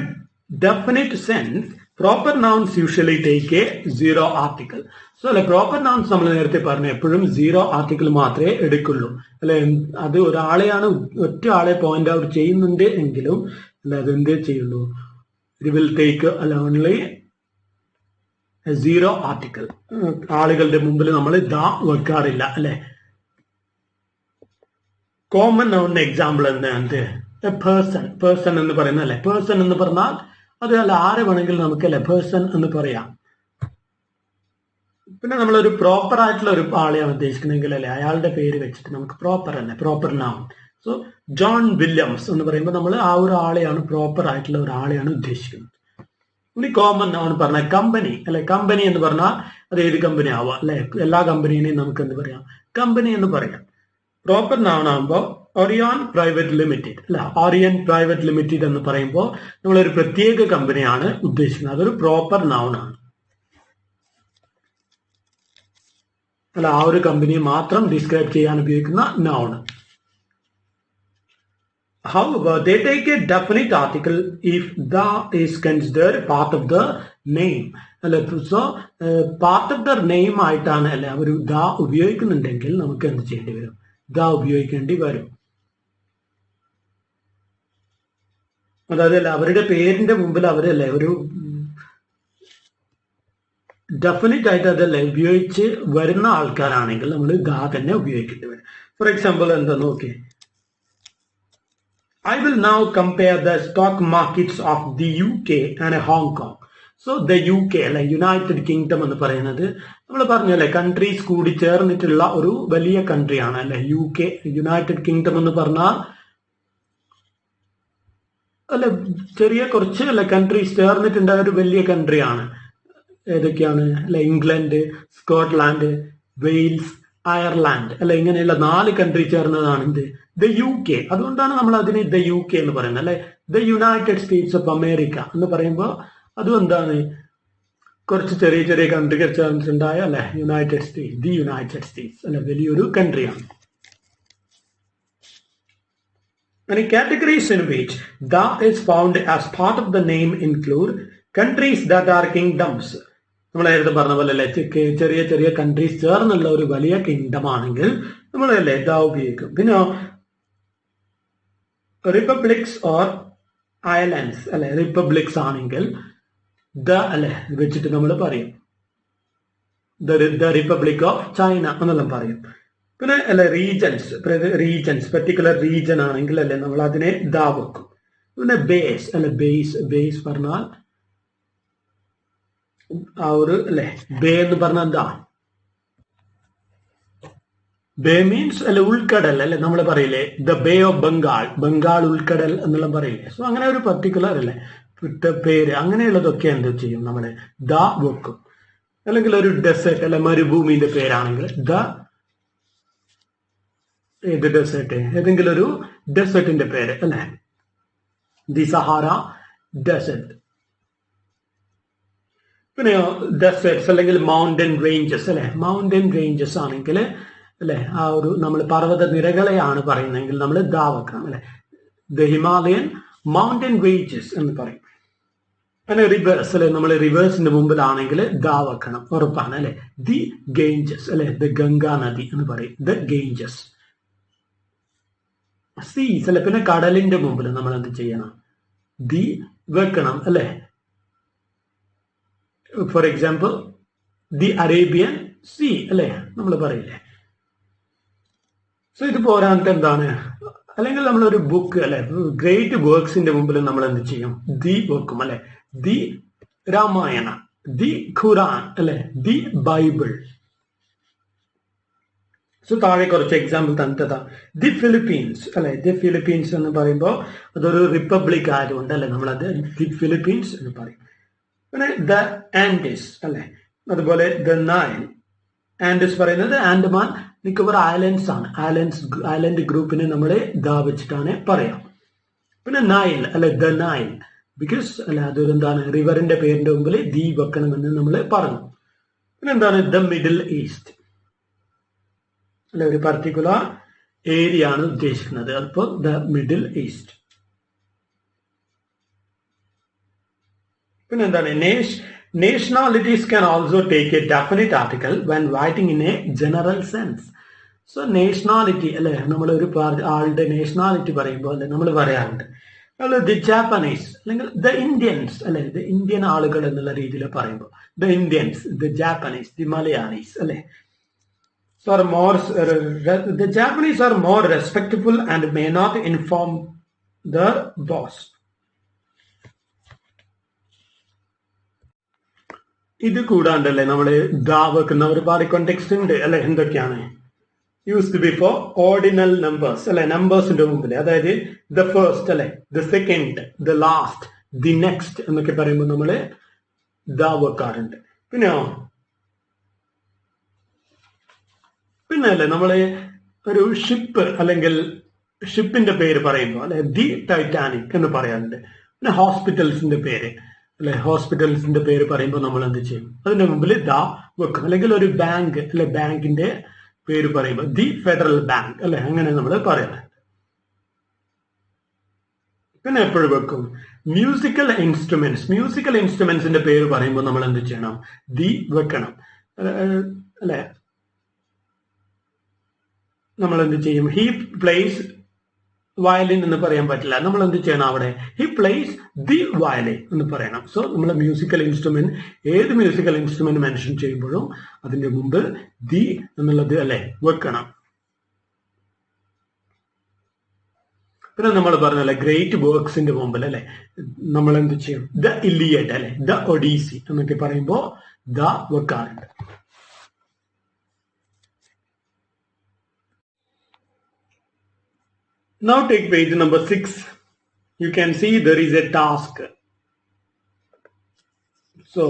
definite sense, proper nouns usually take a zero article. So അല്ലെ പ്രോപ്പർ നൗൺസ് നമ്മൾ നേരത്തെ പറഞ്ഞു എപ്പോഴും സീറോ ആർട്ടിക്കിൾ മാത്രമേ എടുക്കുള്ളൂ അല്ലെ. അത് ഒരാളെയാണ് ഒറ്റ ആളെ പോയിന്റ് ഔട്ട് ചെയ്യുന്നുണ്ട് എങ്കിലും അല്ലെ അതെന്തേ ചെയ്യുള്ളൂ, ഇറ്റ് വിൽ ടേക്ക് അല്ല ഓൺലി സീറോ ആർട്ടിക്കിൾ. ആളുകളുടെ മുമ്പിൽ നമ്മൾ ദാ വെക്കാറില്ല അല്ലെ. കോമൺ നൗണിന് എക്സാമ്പിൾ എന്ത്, പേഴ്സൺ എന്ന് പറയുന്നത് അല്ലെ. പേഴ്സൺ എന്ന് പറഞ്ഞാൽ അത് അല്ല ആരെ വേണമെങ്കിലും നമുക്ക് അല്ലെ പേഴ്സൺ എന്ന് പറയാം. പിന്നെ നമ്മളൊരു പ്രോപ്പർ ആയിട്ടുള്ള ഒരു ആളെയാണ് ഉദ്ദേശിക്കുന്നതെങ്കിൽ അല്ലെ അയാളുടെ പേര് വെച്ചിട്ട് നമുക്ക് പ്രോപ്പർ അല്ലെ, proper noun. So John Williams എന്ന് പറയുമ്പോൾ നമ്മൾ ആ ഒരു ആളെയാണ്, പ്രോപ്പർ ആയിട്ടുള്ള ഒരാളെയാണ് ഉദ്ദേശിക്കുന്നത്. ഇനി കോമൺ നൗൺ പറഞ്ഞ കമ്പനി അല്ലെ. കമ്പനി എന്ന് പറഞ്ഞാൽ അത് ഏത് കമ്പനി ആവാം അല്ലെ, എല്ലാ കമ്പനീനെയും നമുക്ക് എന്ത് പറയാം, കമ്പനി എന്ന് പറയാം. പ്രോപ്പർ നൗൺ ആകുമ്പോൾ ഒറിയോൺ പ്രൈവറ്റ് ലിമിറ്റഡ് അല്ല, ഓറിയൻ പ്രൈവറ്റ് ലിമിറ്റഡ് എന്ന് പറയുമ്പോൾ നമ്മളൊരു പ്രത്യേക കമ്പനിയാണ് ഉദ്ദേശിക്കുന്നത്, അതൊരു പ്രോപ്പർ നൗൺ ആണ് അല്ല, ആ ഒരു കമ്പനിയെ മാത്രം ഡിസ്ക്രൈബ് ചെയ്യാൻ ഉപയോഗിക്കുന്ന noun. However, they take a definite article if the is considered part of the name. അല്ലെ, so part of the name ആയിട്ടാണ് അല്ലെ അവർ ദ ഉപയോഗിക്കുന്നുണ്ടെങ്കിൽ നമുക്ക് എന്ത് ചെയ്യേണ്ടി വരും, ദ ഉപയോഗിക്കേണ്ടി വരും. അതായത് അല്ല അവരുടെ പേരിന്റെ മുമ്പിൽ അവരല്ലേ ഒരു ഡെഫിനറ്റ് ആയിട്ട് അതല്ലേ ഉപയോഗിച്ച് വരുന്ന ആൾക്കാരാണെങ്കിൽ നമ്മൾ ദ തന്നെ ഉപയോഗിക്കേണ്ടി വരും. ഫോർ എക്സാമ്പിൾ എന്താ നോക്കി, I will now compare the stock markets of the UK and Hong Kong. So the UK അല്ലെ, യുണൈറ്റഡ് കിങ്ഡം എന്ന് പറയുന്നത് നമ്മൾ പറഞ്ഞല്ലേ കൺട്രീസ് കൂടി ചേർന്നിട്ടുള്ള ഒരു വലിയ കൺട്രിയാണ് അല്ലെ UK. യുണൈറ്റഡ് കിങ്ഡം എന്ന് പറഞ്ഞാൽ അല്ലെ ചെറിയ കുറച്ച് അല്ലെ കൺട്രീസ് ചേർന്നിട്ടുണ്ടായ ഒരു വലിയ കൺട്രിയാണ്. ഏതൊക്കെയാണ് അല്ലെ, ഇംഗ്ലണ്ട്, സ്കോട്ട്ലാൻഡ്, വെയിൽസ്, അയർലാൻഡ് അല്ലെ, ഇങ്ങനെയുള്ള 4 കൺട്രി ചേർന്നതാണ് എന്ത്, ദ UK. അതുകൊണ്ടാണ് നമ്മൾ അതിന് ദ UK എന്ന് പറയുന്നത് അല്ലെ. The United States of America എന്ന് പറയുമ്പോൾ അതും എന്താണ്, കുറച്ച് ചെറിയ ചെറിയ കൺട്രികൾ ചേർന്നിട്ടുണ്ടായ അല്ലെ United States, the United States അല്ലെ വലിയൊരു കൺട്രിയാണ്. Any categories in which the is found as part of the name include countries that are kingdoms. നമ്മൾ നേരത്തെ പറഞ്ഞ പോലെ അല്ലെ ചെറിയ ചെറിയ കൺട്രീസ് ചേർന്നുള്ള ഒരു വലിയ കിങ്ഡം ആണെങ്കിൽ നമ്മളല്ലേ ദ ഉപയോഗിക്കും. പിന്നെ റിപ്പബ്ലിക്സ് ഓർ ഐലൻഡ്സ് അല്ലെ റിപ്പബ്ലിക്സ് ആണെങ്കിൽ ദ അല്ലെ വെച്ചിട്ട് നമ്മൾ പറയും ദ റിപ്പബ്ലിക് ഓഫ് ചൈന എന്നെല്ലാം പറയും. പിന്നെ അല്ലെ റീജൻസ് പെർട്ടിക്കുലർ റീജൻ ആണെങ്കിൽ അല്ലെ നമ്മൾ അതിനെ ദ വെക്കും. പിന്നെ ബേസ് അല്ലെ ബേസ് പറഞ്ഞാൽ ആ ഒരു അല്ലെ ബേ എന്ന് പറഞ്ഞാൽ എന്താ, ബേ മീൻസ് അല്ലെ ഉൾക്കടൽ അല്ലെ നമ്മൾ പറയില്ലേ ദ ബേ ഓഫ് ബംഗാൾ ഉൾക്കടൽ എന്നെല്ലാം പറയില്ലേ. സോ അങ്ങനെ ഒരു പർട്ടിക്കുലർ അല്ലെ പേര് അങ്ങനെയുള്ളതൊക്കെ എന്ത് ചെയ്യും നമ്മള് ദ വെക്കും. അല്ലെങ്കിൽ ഒരു ഡെസേർട്ട് അല്ലെ മരുഭൂമിന്റെ പേരാണെങ്കിൽ ഏത് ഡെസേർട്ട്, ഏതെങ്കിലും ഒരു ഡെസേർട്ടിന്റെ പേര് അല്ലെ ദി സഹാറ ഡെസേർട്ട്. പിന്നെയോ ഡെസേർട്ട്സ് അല്ലെങ്കിൽ മൗണ്ടൻ റേഞ്ചസ് അല്ലെ മൗണ്ടൻ റേഞ്ചസ് ആണെങ്കിൽ അല്ലെ ആ ഒരു നമ്മൾ പർവ്വത നിരകളെയാണ് പറയുന്നതെങ്കിൽ നമ്മൾ ദ വെക്കണം അല്ലെ ദ ഹിമാലയൻ മൗണ്ടൻ റേഞ്ചസ് എന്ന് പറയും. പിന്നെ റിവേഴ്സ് അല്ലെ നമ്മൾ റിവേഴ്സിന്റെ മുമ്പിലാണെങ്കിൽ ദ വെക്കണം, ഉറപ്പാണ് അല്ലെ ദി ഗേഞ്ചസ് അല്ലെ ദ ഗംഗാ നദി എന്ന് പറയും ദ ഗേഞ്ചസ്. സീസ് അല്ലെ പിന്നെ കടലിന്റെ മുമ്പിൽ നമ്മൾ എന്ത് ചെയ്യണം ദി വെക്കണം അല്ലെ. For example the Arabian sea അല്ലെ നമ്മൾ പറയില്ലേ. സോ ഇത് പോരാണ്ട് എന്താണ്, അല്ലെങ്കിൽ നമ്മളൊരു ബുക്ക് അല്ലെ ഗ്രേറ്റ് വർക്ക്സിന്റെ മുമ്പിൽ നമ്മൾ എന്ത് ചെയ്യും ദി വെക്കും അല്ലെ ദി രാമായണ, ദി ഖുറാൻ അല്ലെ ദി ബൈബിൾ. സോ താഴെ കുറച്ച് എക്സാമ്പിൾ തന്നിട്ടതാ. ദി ഫിലിപ്പീൻസ് അല്ലെ ദി ഫിലിപ്പീൻസ് എന്ന് പറയുമ്പോൾ അതൊരു റിപ്പബ്ലിക് ആയതുകൊണ്ട് അല്ലെ നമ്മളത് ദി ഫിലിപ്പീൻസ് എന്ന് പറയും. പിന്നെ ദ ആൻഡീസ് അല്ലെ, അതുപോലെ ദ നൈൽ. ആൻഡീസ് പറയുന്നത് ആൻഡമാൻ നിക്കോബർ ഐലൻഡ്സ് ആണ്. ഐലൻഡ് ഗ്രൂപ്പിനെ നമ്മൾ ദ വെച്ചിട്ടാണ് പറയാം. പിന്നെ നൈൽ അല്ലെ ദ നൈൽ, ബിക്കോസ് അല്ലെ അതൊരു എന്താണ് റിവറിന്റെ പേരിന്റെ മുമ്പിൽ ദി വെക്കണമെന്ന് നമ്മൾ പറഞ്ഞു. പിന്നെ എന്താണ് ദ മിഡിൽ ഈസ്റ്റ് അല്ലെ ഒരു പർട്ടിക്കുലർ ഏരിയ ആണ് ഉദ്ദേശിക്കുന്നത്, അപ്പോൾ ദ മിഡിൽ ഈസ്റ്റ്. പിന്നെ എന്താണ് nationalities can also take a definite article when writing in a general sense. So nationality അല്ലെ നമ്മൾ ഒരു ആളുടെ നേഷണാലിറ്റി പറയുമ്പോൾ അല്ലെ നമ്മൾ പറയാറുണ്ട് ദി ജാപ്പനീസ് അല്ലെങ്കിൽ ദ ഇന്ത്യൻസ് അല്ലെ ദ ഇന്ത്യൻ ആളുകൾ എന്നുള്ള രീതിയിൽ പറയുമ്പോൾ the Indians, the Japanese, the Malayalis അല്ലെ. So the Japanese are more respectful and may not inform the boss. ഇത് കൂടാണ്ടല്ലേ നമ്മള് ദ വെക്കുന്ന ഒരുപാട് കോണ്ടെക്സ്റ്റ് ഉണ്ട് അല്ലെ. എന്തൊക്കെയാണ് യൂസ്ഡ് ബിഫോർ ഓർഡിനൽ നമ്പേഴ്സ് അല്ലെ നമ്പേഴ്സിന്റെ മുമ്പിൽ, അതായത് ദ ഫസ്റ്റ് അല്ലെ the second the last the next എന്നൊക്കെ പറയുമ്പോൾ നമ്മള് ദ വെക്കാറുണ്ട്. പിന്നെ അല്ലെ നമ്മള് ഒരു ഷിപ്പ് അല്ലെങ്കിൽ ഷിപ്പിന്റെ പേര് പറയുമ്പോൾ അല്ലെ ദി ടൈറ്റാനിക് എന്ന് പറയാറുണ്ട്. പിന്നെ ഹോസ്പിറ്റൽസിന്റെ പേര് അല്ലെ ഹോസ്പിറ്റൽസിന്റെ പേര് പറയുമ്പോൾ നമ്മൾ എന്ത് ചെയ്യും അതിന്റെ മുമ്പിൽ ദ വെക്കും. അല്ലെങ്കിൽ ഒരു ബാങ്ക് അല്ലെ ബാങ്കിന്റെ പേര് പറയുമ്പോൾ ദി ഫെഡറൽ ബാങ്ക് അല്ലെ അങ്ങനെ നമ്മൾ പറയാറുണ്ട്. പിന്നെ എപ്പോഴും വെക്കും മ്യൂസിക്കൽ ഇൻസ്ട്രുമെന്റ്സിന്റെ പേര് പറയുമ്പോൾ നമ്മൾ എന്ത് ചെയ്യണം ദി വെക്കണം അല്ലെ. നമ്മൾ എന്ത് ചെയ്യും ഹി പ്ലേസ് വയലിൻ എന്ന് പറയാൻ പറ്റില്ല, നമ്മൾ എന്ത് ചെയ്യണം അവിടെ ഹി പ്ലേസ് ദി വയലിൻ എന്ന് പറയണം. സോ നമ്മൾ ഏത് മ്യൂസിക്കൽ ഇൻസ്ട്രുമെന്റ് മെൻഷൻ ചെയ്യുമ്പോഴും അതിന്റെ മുമ്പ് ദി എന്നുള്ളത് അല്ലെ വെക്കണം. പിന്നെ നമ്മൾ പറഞ്ഞല്ലേ ഗ്രേറ്റ് വർക്ക്സിന്റെ മുമ്പിൽ അല്ലെ നമ്മൾ എന്ത് ചെയ്യും ദ ഇലിയഡ് അല്ലെ ദ ഒഡീസി എന്നൊക്കെ പറയുമ്പോൾ ദ വെക്കാറുണ്ട്. Now take page number 6. You can see there is a task. So,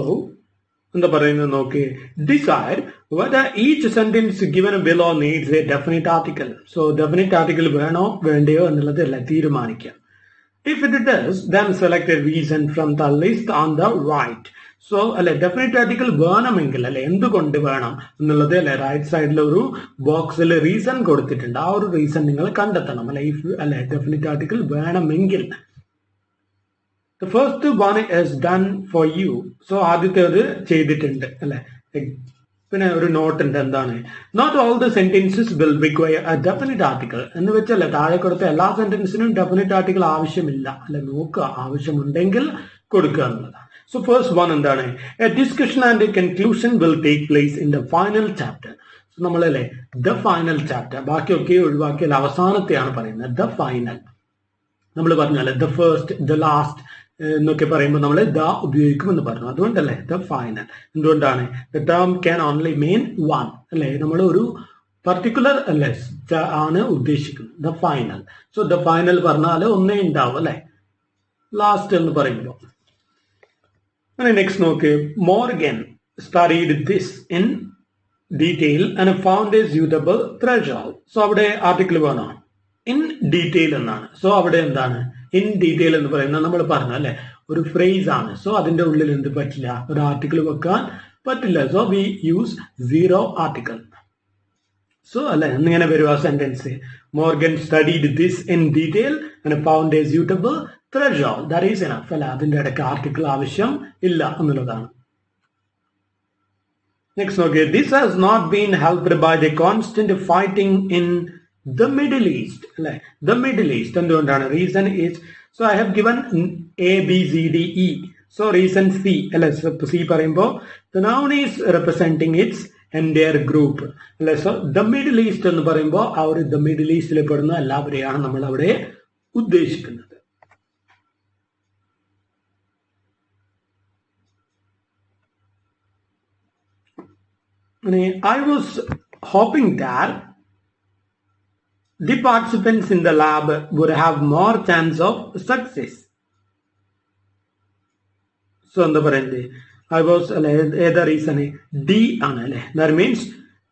എന്താ പറയുന്നത് നോക്കി, decide whether each sentence given below needs a definite article. So, definite article വേണോ വേണ്ടയോ എന്നുള്ളത് അല്ല തീരുമാനിക്കാം. If it does, then select a reason from the list on the right. So അല്ലെ definite article വേണമെങ്കിൽ അല്ലെ എന്തുകൊണ്ട് വേണം എന്നുള്ളത് അല്ലെ റൈറ്റ് സൈഡിൽ ഒരു ബോക്സിൽ റീസൺ കൊടുത്തിട്ടുണ്ട്. ആ ഒരു റീസൺ നിങ്ങൾ കണ്ടെത്തണം അല്ലെ ഇഫ് അല്ലെ ഡെഫിനറ്റ് ആർട്ടിക്കിൾ വേണമെങ്കിൽ. The first one is done for you. So ആദ്യത്തേത് ചെയ്തിട്ടുണ്ട് അല്ലെ പിന്നെ ഒരു നോട്ട് ഉണ്ട്, എന്താണ്, note all the sentences will require a definite article എന്ന് വെച്ചല്ലേ താഴെ കൊടുത്ത എല്ലാ സെന്റൻസിനും ഡെഫിനിറ്റ് ആർട്ടിക്കിൾ ആവശ്യമില്ല, അല്ലെ നോക്കുക, ആവശ്യമുണ്ടെങ്കിൽ കൊടുക്കുക എന്നുള്ളതാണ്. സോ ഫസ്റ്റ് വൺ എന്താണ്, A discussion and A conclusion will take place in the final chapter. നമ്മളല്ലേ ദ ഫൈനൽ ചാപ്റ്റർ, ബാക്കിയൊക്കെ ഒഴിവാക്കിയാൽ അവസാനത്തെയാണ് പറയുന്നത് ദ ഫൈനൽ. നമ്മൾ പറഞ്ഞല്ലേ ദ ഫസ്റ്റ്, ദ ലാസ്റ്റ് എന്നൊക്കെ പറയുമ്പോൾ നമ്മൾ ദ ഉപയോഗിക്കുമെന്ന് പറഞ്ഞു, അതുകൊണ്ടല്ലേ ദ ഫൈനൽ. എന്തുകൊണ്ടാണ്, the term can only mean one, അല്ലെ, നമ്മൾ ഒരു പർട്ടിക്കുലർ അല്ലെ ആണ് ഉദ്ദേശിക്കുന്നത് the final. So the final പറഞ്ഞാൽ ഒന്നേ ഉണ്ടാവും അല്ലെ ലാസ്റ്റ് എന്ന് പറയുമ്പോൾ. നെക്സ്റ്റ് നോക്ക്, Morgan studied this in detail and found a suitable threshold. So അവിടെ ആർട്ടിക്കിൾ വേണോ, ഇൻ ഡീറ്റെയിൽ എന്നാണ്. സോ അവിടെ എന്താണ് ഇൻ ഡീറ്റെയിൽ എന്ന് പറയുന്നത് നമ്മൾ പറഞ്ഞു അല്ലെ ഒരു ഫ്രേസ് ആണ്. സോ അതിന്റെ ഉള്ളിൽ എന്ത് പറ്റില്ല, ഒരു ആർട്ടിക്കിൾ വെക്കാൻ പറ്റില്ല. So we use zero article. So അല്ലെ എന്നിങ്ങനെ വരുക sentence, Morgan studied this in detail and found a suitable threshold. That is enough. അല്ല അതിന്റെ ഇടയ്ക്ക് ആർട്ടിക്കിൾ ആവശ്യം ഇല്ല എന്നുള്ളതാണ്. നെക്സ്റ്റ് നോക്കിയേ, this has not been helped by the constant fighting in the middle east. അല്ലെ ദ മിഡിൽ ഈസ്റ്റ് എന്തുകൊണ്ടാണ്, reason is, so I have given A B C D E. So reason C അല്ലെ, C പറയുമ്പോൾ the noun is representing it's entire group അല്ലെ. So the middle east എന്ന് പറയുമ്പോൾ ആ ഒരു the middle ഈസ്റ്റിൽ പെടുന്ന എല്ലാവരെയാണ് നമ്മൾ അവിടെ ഉദ്ദേശിക്കുന്നത്. I was hoping that the participants in the lab would have more chance of success. So എന്താ പറയുന്നത്, I was അല്ലെ ഏതാ റീസൺ, ഡി ആണ് അല്ലെ. That means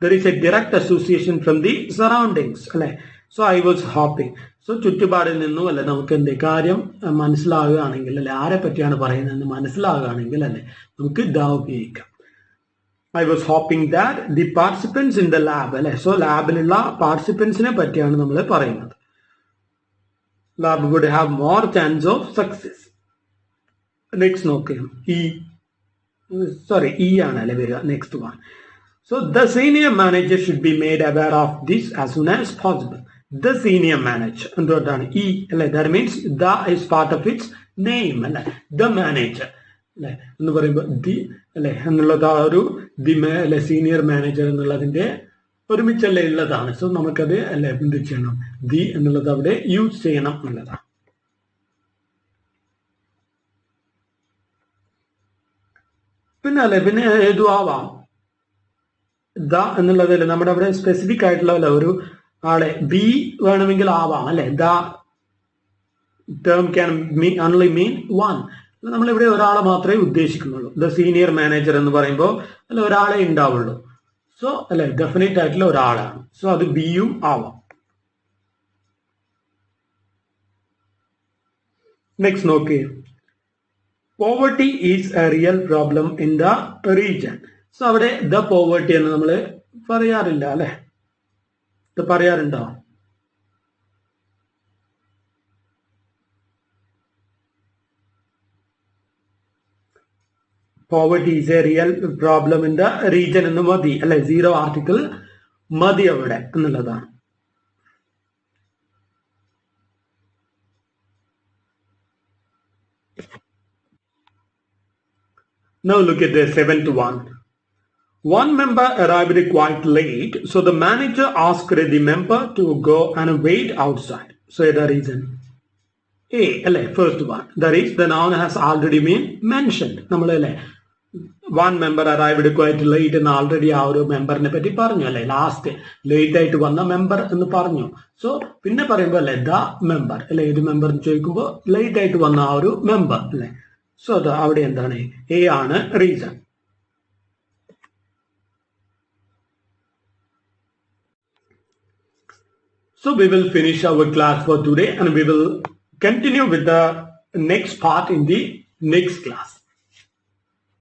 there is a direct association from the surroundings അല്ലെ. So I was hoping. So ചുറ്റുപാടിൽ നിന്നും അല്ലെ നമുക്ക് എന്ത് കാര്യം മനസ്സിലാകുകയാണെങ്കിൽ അല്ലെ ആരെ പറ്റിയാണ് പറയുന്നതെന്ന് മനസ്സിലാകുകയാണെങ്കിൽ അല്ലെ നമുക്ക് ദാ ഉപയോഗിക്കാം. I was hoping that the participants in the lab അല്ലെ. സോ ലാബിലുള്ള പാർട്ടിസിപ്പൻസിനെ പറ്റിയാണ് നമ്മൾ പറയുന്നത്. Lab would have more chance of success. Next നോക്കുക, ഇ ആണ് അല്ലെ വരിക. Next one, so the senior manager should be made aware of this as soon as possible. The senior manager എന്തുകൊണ്ടാണ് E അല്ലെ, that means the is part of its name അല്ലെ. The manager അല്ലെ എന്ന് പറയുമ്പോൾ the അല്ലെ എന്നുള്ളത് ആ ഒരു ദി അല്ലെ സീനിയർ മാനേജർ എന്നുള്ളതിന്റെ ഒരുമിച്ചല്ലേ ഉള്ളതാണ്. സോ നമുക്കത് അല്ലെ എന്ത് ചെയ്യണം, ദി എന്നുള്ളത് അവിടെ യൂസ് ചെയ്യണം എന്നുള്ളതാണ്. പിന്നെ അല്ലെ പിന്നെ ഏതു ആവാം, ദ എന്നുള്ളതല്ലേ നമ്മുടെ അവിടെ സ്പെസിഫിക് ആയിട്ടുള്ള ഒരു ആളെ ബി വേണമെങ്കിൽ ആവാം അല്ലെ. The term can only mean one. നമ്മളിവിടെ ഒരാളെ മാത്രമേ ഉദ്ദേശിക്കുന്നുള്ളൂ. ദ സീനിയർ മാനേജർ എന്ന് പറയുമ്പോൾ അല്ല ഒരാളെ ഉണ്ടാവുള്ളൂ. സോ അല്ലെ ഡെഫിനറ്റ് ആയിട്ടുള്ള ഒരാളാണ്. സോ അത് ബിയും ആവാം. നെക്സ്റ്റ് നോക്കിയേ, poverty is a real problem in the region. So അവിടെ ദ പോവർട്ടി എന്ന് നമ്മൾ പറയാറില്ല അല്ലെ, ഇത് പറയാറുണ്ടോ? Poverty is a real problem in the region എന്ന് മതി അല്ലെ, സീറോ ആർട്ടിക്കിൾ മതി അവിടെ എന്നുള്ളതാണ്. Now look at the seventh one. One member arrived quite late, so the manager asked the member to go and wait outside. So the reason A, first one, that is the noun has already been mentioned. നമ്മളല്ലേ one member arrived quite late എന്ന് already ആ ഒരു മെമ്പറിനെ പറ്റി പറഞ്ഞു അല്ലെ, last late ആയിട്ട് വന്ന member എന്ന് പറഞ്ഞു. സോ പിന്നെ പറയുമ്പോൾ അല്ലെ ദ മെമ്പർ അല്ലെ, ഏത് മെമ്പർ എന്ന് ചോദിക്കുമ്പോൾ ലേറ്റ് ആയിട്ട് വന്ന ആ ഒരു മെമ്പർ അല്ലെ. സോ അത് അവിടെ എന്താണ്, എ ആണ് reason. So we will finish our class for today and we will continue with the next part in the next class.